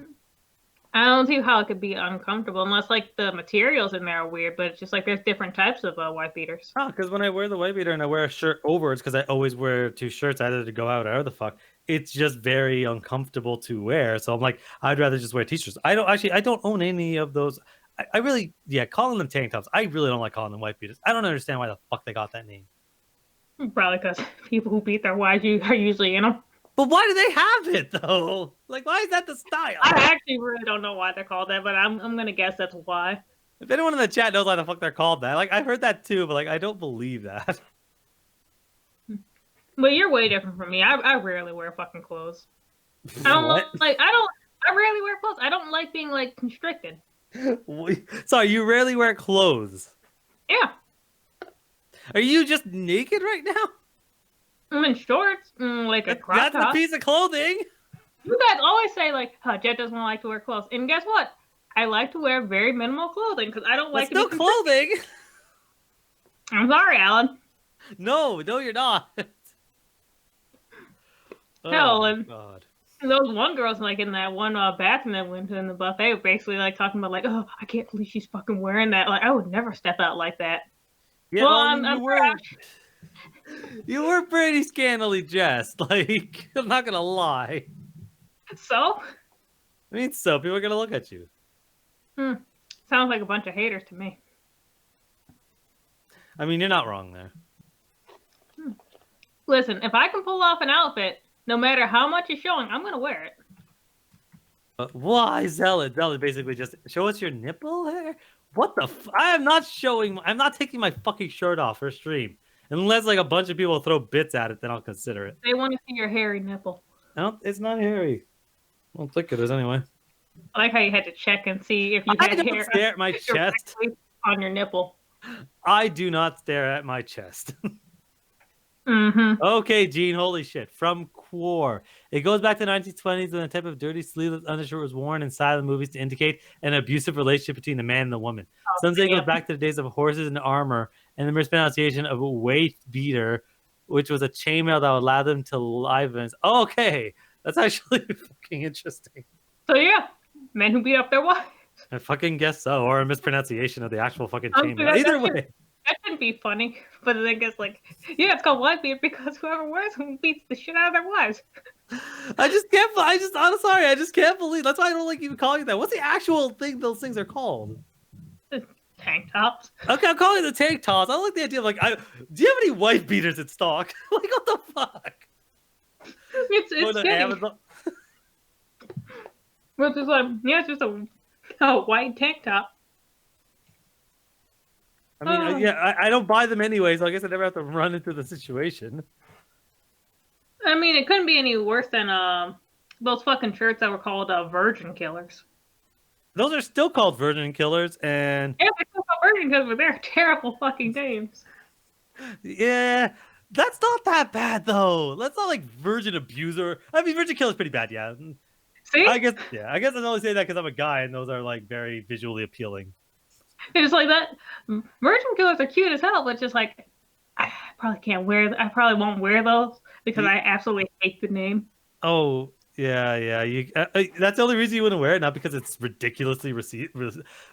I don't see how it could be uncomfortable unless like the materials in there are weird. But it's just like there's different types of wife beaters. Oh, because when I wear the wife beater and I wear a shirt over, it's because I always wear two shirts either to go out or whatever the fuck. It's just very uncomfortable to wear. So I'm like, I'd rather just wear t-shirts. I don't own any of those. I really, calling them tank tops. I really don't like calling them wife beaters. I don't understand why the fuck they got that name. Probably because people who beat their wives are usually in them. But why do they have it though? Like, why is that the style? I actually really don't know why they're called that, but I'm gonna guess that's why. If anyone in the chat knows why the fuck they're called that, like I heard that too, but like I don't believe that. But you're way different from me. I rarely wear fucking clothes. I don't I rarely wear clothes. I don't like being like constricted. Sorry, you rarely wear clothes. Yeah. Are you just naked right now? I'm in shorts, like a crop top. That's a piece of clothing. You guys always say like, "Oh, Jet doesn't like to wear clothes," and guess what? I like to wear very minimal clothing because I don't like to be clothing. I'm sorry, Alan. No, you're not. Hell, oh, God. Those one girls like in that one bathroom that went to in the buffet were basically like talking about like, "Oh, I can't believe she's fucking wearing that." Like, I would never step out like that. Yeah, well, you were pretty scantily dressed. Like, I'm not gonna lie. So? I mean, so people are gonna look at you. Sounds like a bunch of haters to me. I mean, you're not wrong there. Listen, if I can pull off an outfit, no matter how much it's showing, I'm gonna wear it. Why, Zealot? Zealot basically just show us your nipple hair. What the? I am not showing. I'm not taking my fucking shirt off for stream unless like a bunch of people throw bits at it. Then I'll consider it. They want to see your hairy nipple. No, it's not hairy. I don't think it is anyway. I like how you had to check and see if you had hair. Stare at my chest on your nipple. I do not stare at my chest. Okay, Gene, holy shit. From Quar. It goes back to the 1920s when a type of dirty sleeveless undershirt was worn in silent movies to indicate an abusive relationship between the man and the woman. Some say it goes back to the days of horses and armor and the mispronunciation of a waist beater, which was a chainmail that would allow them to live events. Oh, okay. That's actually fucking interesting. So yeah, men who beat up their wives. I fucking guess so. Or a mispronunciation of the actual fucking chainmail. Either way. That shouldn't be funny, but I guess like, yeah, it's called wife beater because whoever wears them beats the shit out of their wives. I'm sorry, I just can't believe. That's why I don't like even calling it that. What's the actual thing those things are called? The tank tops. Okay, I'm calling it the tank tops. I don't like the idea of like, do you have any wife beaters in stock? Like, what the fuck? It's Amazon. Which is like, yeah, it's just a white tank top. I mean, I don't buy them anyway, so I guess I never have to run into the situation. I mean, it couldn't be any worse than those fucking shirts that were called Virgin Killers. Those are still called Virgin Killers, and yeah, they're still called Virgin Killers, but they're terrible fucking names. Yeah, that's not that bad though. That's not like Virgin Abuser. I mean, Virgin Killer's pretty bad, yeah. See, I guess I can only say that because I'm a guy, and those are like very visually appealing. it's like that. Virgin killers are cute as hell, but just like I probably can't wear. I probably won't wear those because I absolutely hate the name. Oh yeah. That's the only reason you wouldn't wear it, not because it's ridiculously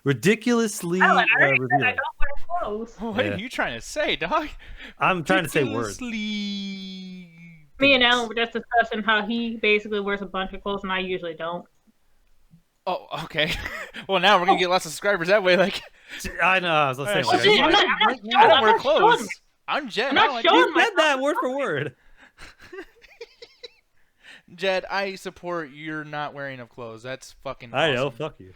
ridiculously I already said I revealing. don't wear clothes. What are you trying to say, dog? I'm trying to say words. Me and Alan were just discussing how he basically wears a bunch of clothes and I usually don't. Oh, okay. Well, now we're gonna get lots of subscribers that way. Like, I know. I was saying. Well, gee, I'm not I don't wear clothes. I'm Jed. I'm not I showing You said that word for word. Jed, I support you're not wearing of clothes. That's fucking awesome. I know. Fuck you.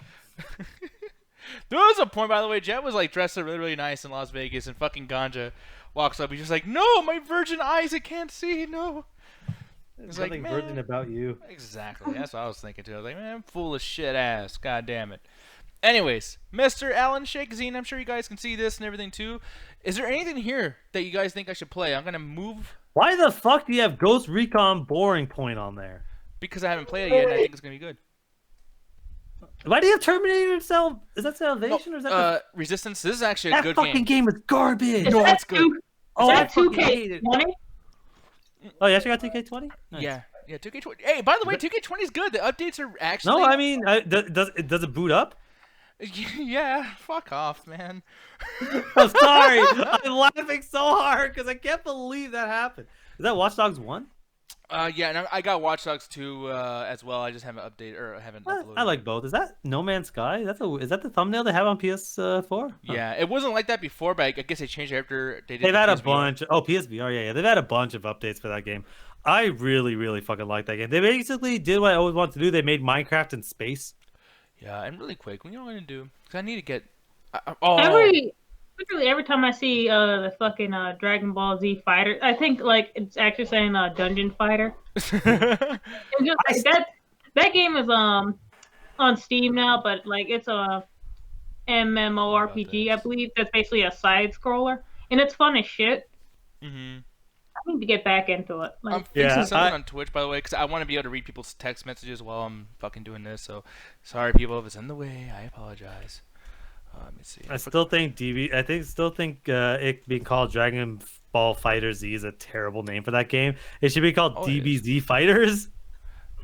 There was a point, by the way, Jed was like dressed up really, really nice in Las Vegas, and fucking Ganja walks up. He's just like, "No, my virgin eyes, I can't see. No." There's like, nothing man. virgin about you. Exactly. That's what I was thinking too. I was like, man, full of shit ass. God damn it. Anyways, Mr. Alan Shakazine, I'm sure you guys can see this and everything too. Is there anything here that you guys think I should play? I'm gonna move. Why the fuck do you have Ghost Recon Boring Point on there? Because I haven't played it yet, and I think it's gonna be good. Why do you have Terminator Cell? Is that Salvation or is that Resistance? This is actually a that good fucking game. is garbage. No, it's good. Oh, I Is that fucking hate it. 2K20? Oh, you actually got 2K20? Nice. Yeah, 2K20. Hey, by the way, 2K20 is good. The updates are actually. No, I mean, does it boot up? Yeah, fuck off, man. I'm sorry. I'm laughing so hard because I can't believe that happened. Is that Watch Dogs 1? Yeah, and I got Watch Dogs 2 as well. I just haven't updated or haven't uploaded. I like both. Is that No Man's Sky? Is that the thumbnail they have on PS4? Huh. Yeah, it wasn't like that before, but I guess they changed it after they did. They've had PSVR. a bunch. Oh, PSVR, yeah. They've had a bunch of updates for that game. I really, really fucking like that game. They basically did what I always wanted to do. They made Minecraft in space. Yeah, and really quick, what you know what I'm gonna do? Because I need to get. Literally every time I see the fucking Dragon Ball Z fighter, I think like it's actually saying Dungeon Fighter. It's just, like, that game is on Steam now, but like it's a MMORPG, I believe. That's basically a side scroller, and it's fun as shit. Mm-hmm. I need to get back into it. Like, I'm fixing something on Twitch, by the way, because I want to be able to read people's text messages while I'm fucking doing this. So, sorry, people, if it's in the way, I apologize. Let me see. I still think it being called Dragon Ball Fighter Z is a terrible name for that game. It should be called DBZ Fighters.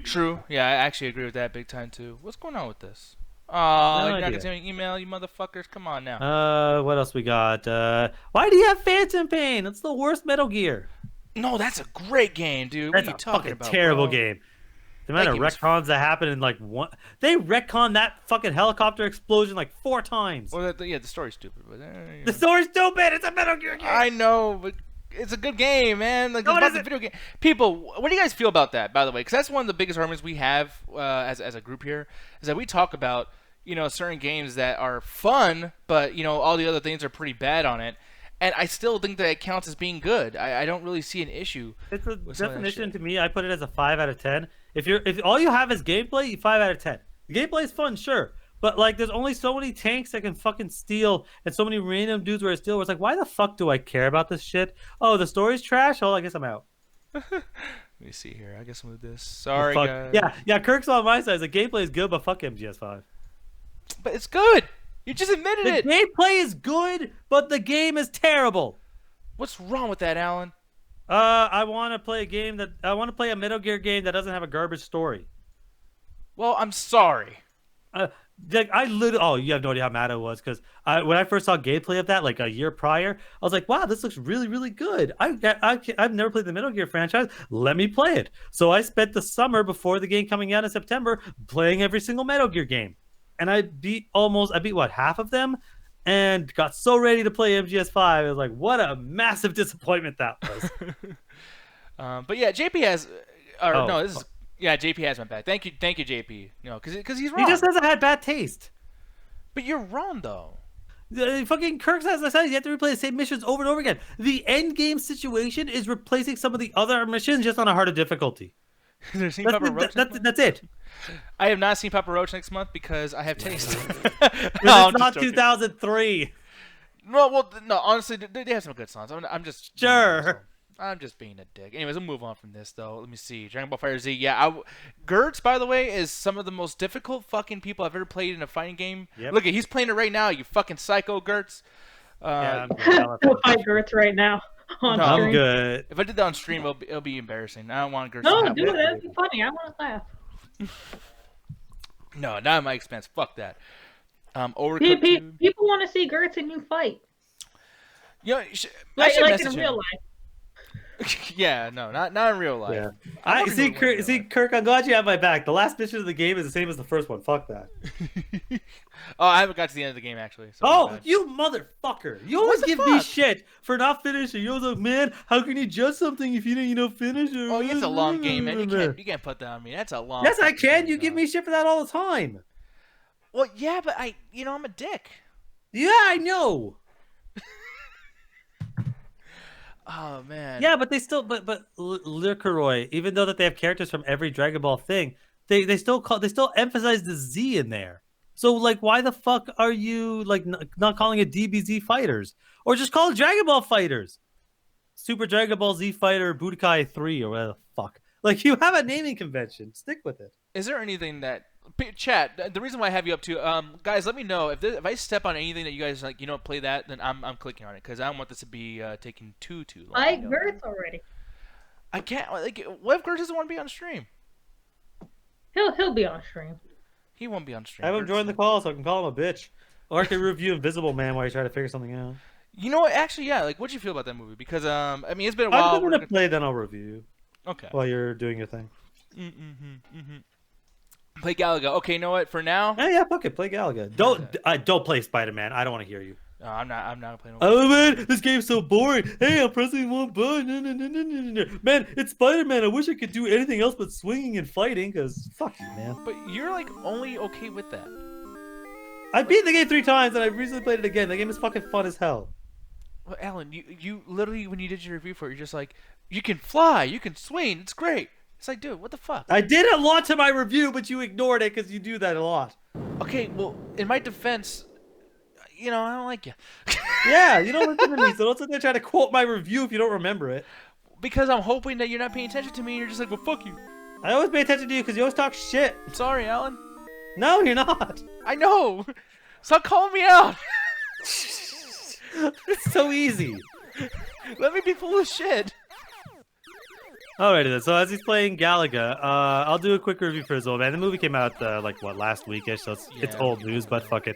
True. Yeah, I actually agree with that big time too. What's going on with this? Oh, you're not gonna send me an email, you motherfuckers. Come on now. What else we got? Why do you have Phantom Pain? That's the worst Metal Gear. No, that's a great game, dude. That's what are you a talking fucking about, terrible bro? game. The amount of retcons that happened in like one, they retconned that fucking helicopter explosion like 4 times. Well, the story's stupid, but the story's stupid. It's a Metal Gear game. I know, but it's a good game, man. Like, no, it's about the video game. People, what do you guys feel about that? By the way, because that's one of the biggest arguments we have as a group here is that we talk about certain games that are fun, but all the other things are pretty bad on it. And I still think that it counts as being good. I don't really see an issue. It's a definition to me. I put it as a 5 out of 10. If all you have is gameplay, 5 out of 10. The gameplay is fun, sure, but like there's only so many tanks that can fucking steal, and so many random dudes where it's still. Where it's like, why the fuck do I care about this shit? Oh, the story's trash. Oh, I guess I'm out. Let me see here. I guess I'll move this. Sorry, guys. Yeah. Kirk's on my side. The gameplay is good, but fuck MGS5. But it's good. You just admitted it. The gameplay is good, but the game is terrible. What's wrong with that, Alan? I want to play a Metal Gear game that doesn't have a garbage story. Well, I'm sorry. You have no idea how mad I was because when I first saw gameplay of that like a year prior, I was like, wow, this looks really, really good. I've never played the Metal Gear franchise. Let me play it. So I spent the summer before the game coming out in September playing every single Metal Gear game. And I beat half of them and got so ready to play MGS5. I was like, what a massive disappointment that was. But yeah, JP has JP has went back. Thank you, JP. Because he's wrong. He just hasn't had bad taste. But you're wrong though. Fucking Kirk says you have to replay the same missions over and over again. The end game situation is replacing some of the other missions just on a harder difficulty. That's it. I have not seen Papa Roach next month because I have taste. It's not 2003. No, honestly, they have some good songs. I'm just sure. I'm just being a dick. Anyways, we'll move on from this, though. Let me see. Dragon Ball Fighter Z. Yeah, Gertz, by the way, is some of the most difficult fucking people I've ever played in a fighting game. Yep. Look, he's playing it right now, you fucking psycho, Gertz. Yeah, Don't fight Gertz right now on stream. I'm good. If I did that on stream, it'll be embarrassing. I don't want Gertz No, to do it. That'd be funny. I want to laugh. No, not at my expense. Fuck that. People want to see Gertz and you fight. Yeah, like in real life. Yeah, no, not in real life. Yeah. I see, Kirk. I'm glad you have my back. The last mission of the game is the same as the first one. Fuck that. Oh, I haven't got to the end of the game actually. So you motherfucker! You always give me shit for not finishing. You're like, man, how can you judge something if you didn't, finish it? Oh, it's a long game, man. You can't put that on me. That's a long. Yes, I can. You give me shit for that all the time. Well, yeah, but I'm a dick. Yeah, I know. Oh man. Yeah, but they still, but Licoroy, even though that they have characters from every Dragon Ball thing, they still emphasize the Z in there. So like, why the fuck are you like not calling it DBZ Fighters, or just call it Dragon Ball Fighters, Super Dragon Ball Z Fighter Budokai 3 or whatever the fuck? Like, you have a naming convention. Stick with it. Is there anything that chat? The reason why I have you up to, guys, let me know if I step on anything that you guys like. Play that, then I'm clicking on it because I don't want this to be taking too long. I like Gertz already. I can't. Like, what if Gertz doesn't want to be on stream? He'll be on stream. He won't be on stream. Have him join the call so I can call him a bitch, or I can review Invisible Man while you try to figure something out. You know what? Actually, yeah. Like, what'd you feel about that movie? Because it's been a while. I'm gonna play, then I'll review. Okay. While you're doing your thing. Play Galaga. Okay, you know what? For now. Yeah, fuck it. Play Galaga. Don't play Spider-Man. I don't want to hear you. No, I'm not playing. Oh man, this game's so boring. Hey, I'm pressing one button. No. Man, it's Spider-Man. I wish I could do anything else but swinging and fighting. Cause fuck you, man. But you're like only okay with that. I beat the game 3 times and I recently played it again. The game is fucking fun as hell. Well, Alan, you literally when you did your review for it, you're just like, you can fly, you can swing, it's great. It's like, dude, what the fuck? I did a lot to my review, but you ignored it because you do that a lot. Okay, well, in my defense, I don't like you. Yeah, you don't listen to me, so don't sit there trying to quote my review if you don't remember it. Because I'm hoping that you're not paying attention to me and you're just like, well, fuck you. I always pay attention to you because you always talk shit. Sorry, Alan. No, you're not. I know. Stop calling me out. It's so easy. Let me be full of shit. Alrighty then, so as he's playing Galaga, I'll do a quick review for his old man. The movie came out last weekish, so it's old news, but fuck it.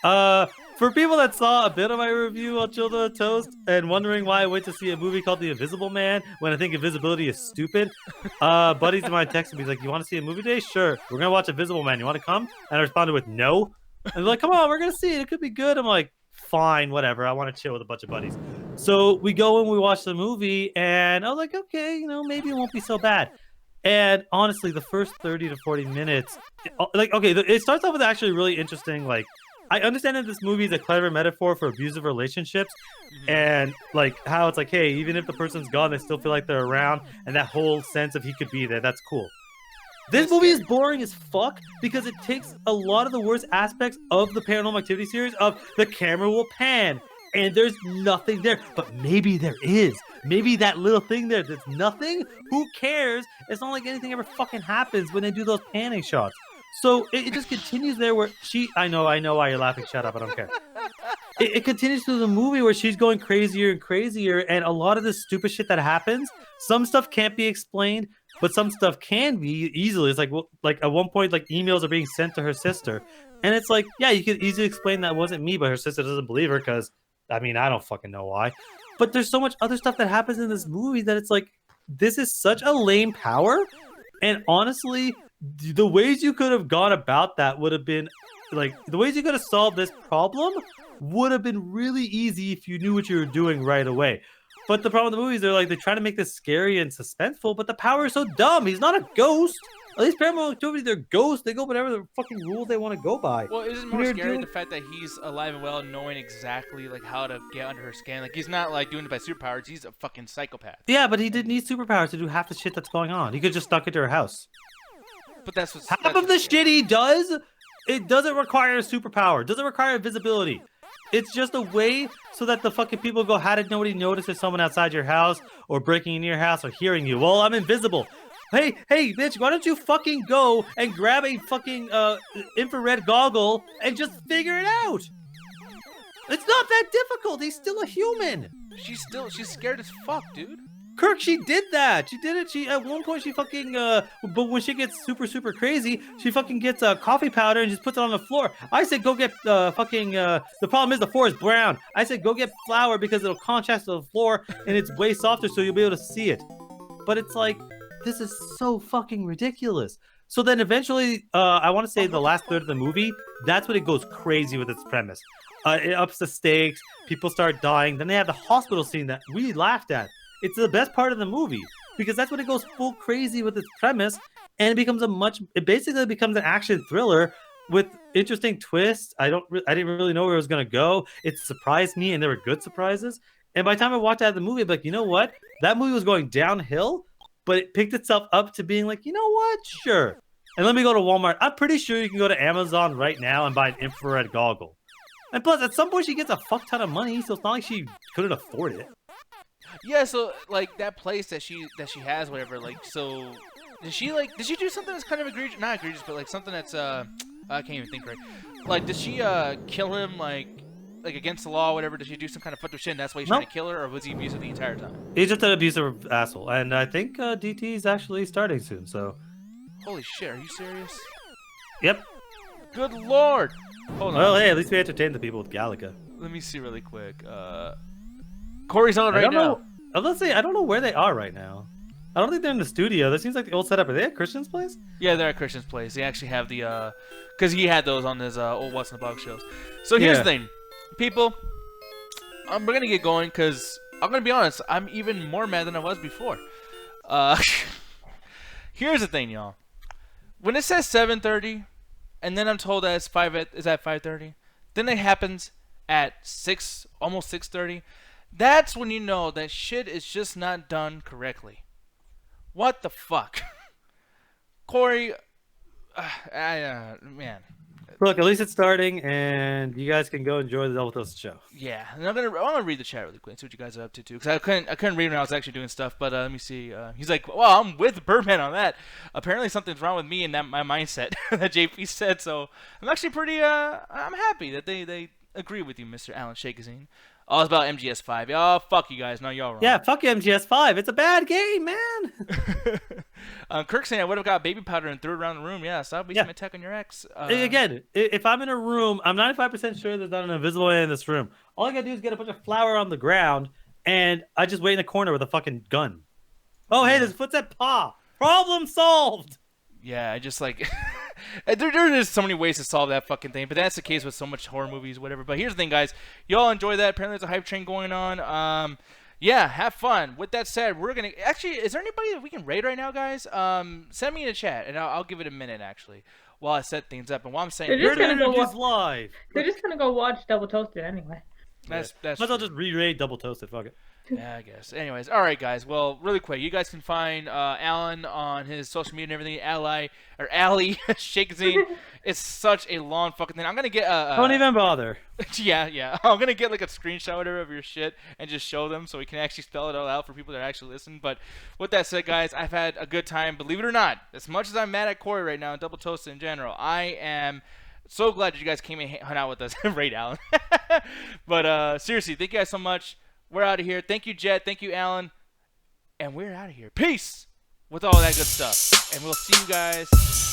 For people that saw a bit of my review on Children of Toast and wondering why I went to see a movie called The Invisible Man when I think invisibility is stupid, buddies of mine texted me, like, you want to see a movie today? Sure, we're gonna watch Invisible Man. You want to come? And I responded with no. And they're like, come on, we're gonna see it. It could be good. I'm like, fine, whatever. I want to chill with a bunch of buddies. So we go and we watch the movie, and I was like, okay, maybe it won't be so bad. And honestly, the first 30 to 40 minutes, it starts off with actually really interesting, like, I understand that this movie is a clever metaphor for abusive relationships, and like how it's like, hey, even if the person's gone, they still feel like they're around, and that whole sense of he could be there, that's cool. This movie is boring as fuck because it takes a lot of the worst aspects of the Paranormal Activity series of the camera will pan and there's nothing there. But maybe there is. Maybe that little thing there's nothing. Who cares? It's not like anything ever fucking happens when they do those panning shots. So it just continues there where I know why you're laughing. Shut up, I don't care. It continues through the movie where she's going crazier and crazier, and a lot of the stupid shit that happens, some stuff can't be explained, but some stuff can be easily. It's like at one point, like emails are being sent to her sister, and it's like, yeah, you could easily explain that wasn't me, but her sister doesn't believe her because, I don't fucking know why. But there's so much other stuff that happens in this movie that it's like, this is such a lame power, and honestly, the ways you could have gone about that would have been, like, the ways you could have solved this problem would have been really easy if you knew what you were doing right away. But the problem with the movies, they're trying to make this scary and suspenseful, but the power is so dumb. He's not a ghost. At least Paranormal Activity, they're ghosts. They go whatever the fucking rules they want to go by. Well, isn't more scary the fact that he's alive and well, knowing exactly like how to get under her skin? Like, he's not like doing it by superpowers. He's a fucking psychopath. Yeah, but he didn't need superpowers to do half the shit that's going on. He could just stuck into her house. But half of the shit he does, it doesn't require a superpower. It doesn't require invisibility. It's just a way so that the fucking people go, how did nobody notice there's someone outside your house or breaking into your house or hearing you? Well, I'm invisible. Hey, bitch, why don't you fucking go and grab a fucking infrared goggle and just figure it out? It's not that difficult. He's still a human. She's scared as fuck, dude. Kirk, she did that. She did it. She at one point she fucking but when she gets super crazy, she fucking gets coffee powder and just puts it on the floor. I said go get fucking the problem is the floor is brown. I said go get flour because it'll contrast to the floor and it's way softer so you'll be able to see it. But it's like this is so fucking ridiculous. So then eventually I want to say the last third of the movie, that's when it goes crazy with its premise. It ups the stakes, people start dying, then they have the hospital scene that we laughed at. It's the best part of the movie because that's when it goes full crazy with its premise, and it basically becomes an action thriller with interesting twists. I didn't really know where it was gonna go. It surprised me, and there were good surprises. And by the time I walked out of the movie, I'm like, you know what? That movie was going downhill, but it picked itself up to being like, you know what? Sure. And let me go to Walmart. I'm pretty sure you can go to Amazon right now and buy an infrared goggle. And plus, at some point, she gets a fuck ton of money, so it's not like she couldn't afford it. Yeah, so like that place that she has, whatever. Like, so did she do something that's kind of egregious? Not egregious, but like something that's I can't even think right. Like, did she kill him like against the law, or whatever? Did she do some kind of fucked up shit? And that's why he's trying to kill her, or was he abusive the entire time? He's just an abusive asshole, and I think DT is actually starting soon. So, holy shit, are you serious? Yep. Good lord. Hold on. Well, hey, at least we entertained the people with Galaga. Let me see really quick. Corey's on right now. Let's say I don't know where they are right now. I don't think they're in the studio. That seems like the old setup. Are they at Christian's place? Yeah, they're at Christian's place. They actually have the because he had those on his old What's in the Box shows. So here's the thing, people. We're gonna get going because I'm gonna be honest. I'm even more mad than I was before. Here's the thing, y'all. When it says 7:30, and then I'm told that it's at 5:30, then it happens at 6, almost 6:30. That's when you know that shit is just not done correctly. What the fuck? Corey, man. Look, at least it's starting, and you guys can go enjoy the Double Toast show. Yeah, and I'm gonna read the chat really quick and see what you guys are up to too, because I couldn't read when I was actually doing stuff. But let me see. He's like, well, I'm with Birdman on that. Apparently something's wrong with me and my mindset that JP said. So I'm actually pretty. I'm happy that they agree with you, Mr. Alan Shakazine. Oh, it's about MGS5. Oh, fuck you guys. No, y'all wrong. Yeah, fuck MGS5. It's a bad game, man. Kirk saying I would have got baby powder and threw it around the room. Yeah, stop wasting my tech on your ex. Again, if I'm in a room, I'm 95% sure there's not an invisible man in this room. All I gotta do is get a bunch of flour on the ground, and I just wait in the corner with a fucking gun. Oh, hey, there's footstep paw. Problem solved. Yeah, I just like... there is so many ways to solve that fucking thing, but that's the case with so much horror movies, whatever. But here's the thing, guys. Y'all enjoy that. Apparently there's a hype train going on. Yeah, have fun. With that said, we're going to... Actually, is there anybody that we can raid right now, guys? Send me in the chat, and I'll give it a minute, actually, while I set things up. And while I'm saying... They're just going to go live. They're just going to go watch Double Toasted anyway. That's Might as well just re-raid Double Toasted. Fuck it. Yeah, I guess. Anyways, all right, guys. Well, really quick, you guys can find Alan on his social media and everything. Ali Shakazine. It's such a long fucking thing. I'm gonna get don't even bother. Yeah. I'm gonna get like a screenshot, whatever, of your shit and just show them so we can actually spell it all out for people that actually listen. But with that said, guys, I've had a good time. Believe it or not, as much as I'm mad at Corey right now and Double Toasted in general, I am so glad that you guys came and hung out with us. Right, Alan. But seriously, thank you guys so much. We're out of here. Thank you, Jet. Thank you, Alan. And we're out of here. Peace with all that good stuff. And we'll see you guys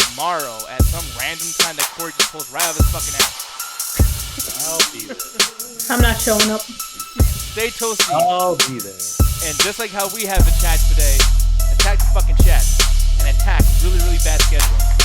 tomorrow at some random time that Corey just pulls right out of his fucking ass. I'll be there. I'm not showing up. Stay toasty. I'll be there. And just like how we have the chat today, attack the fucking chat. And attack really, really bad scheduling.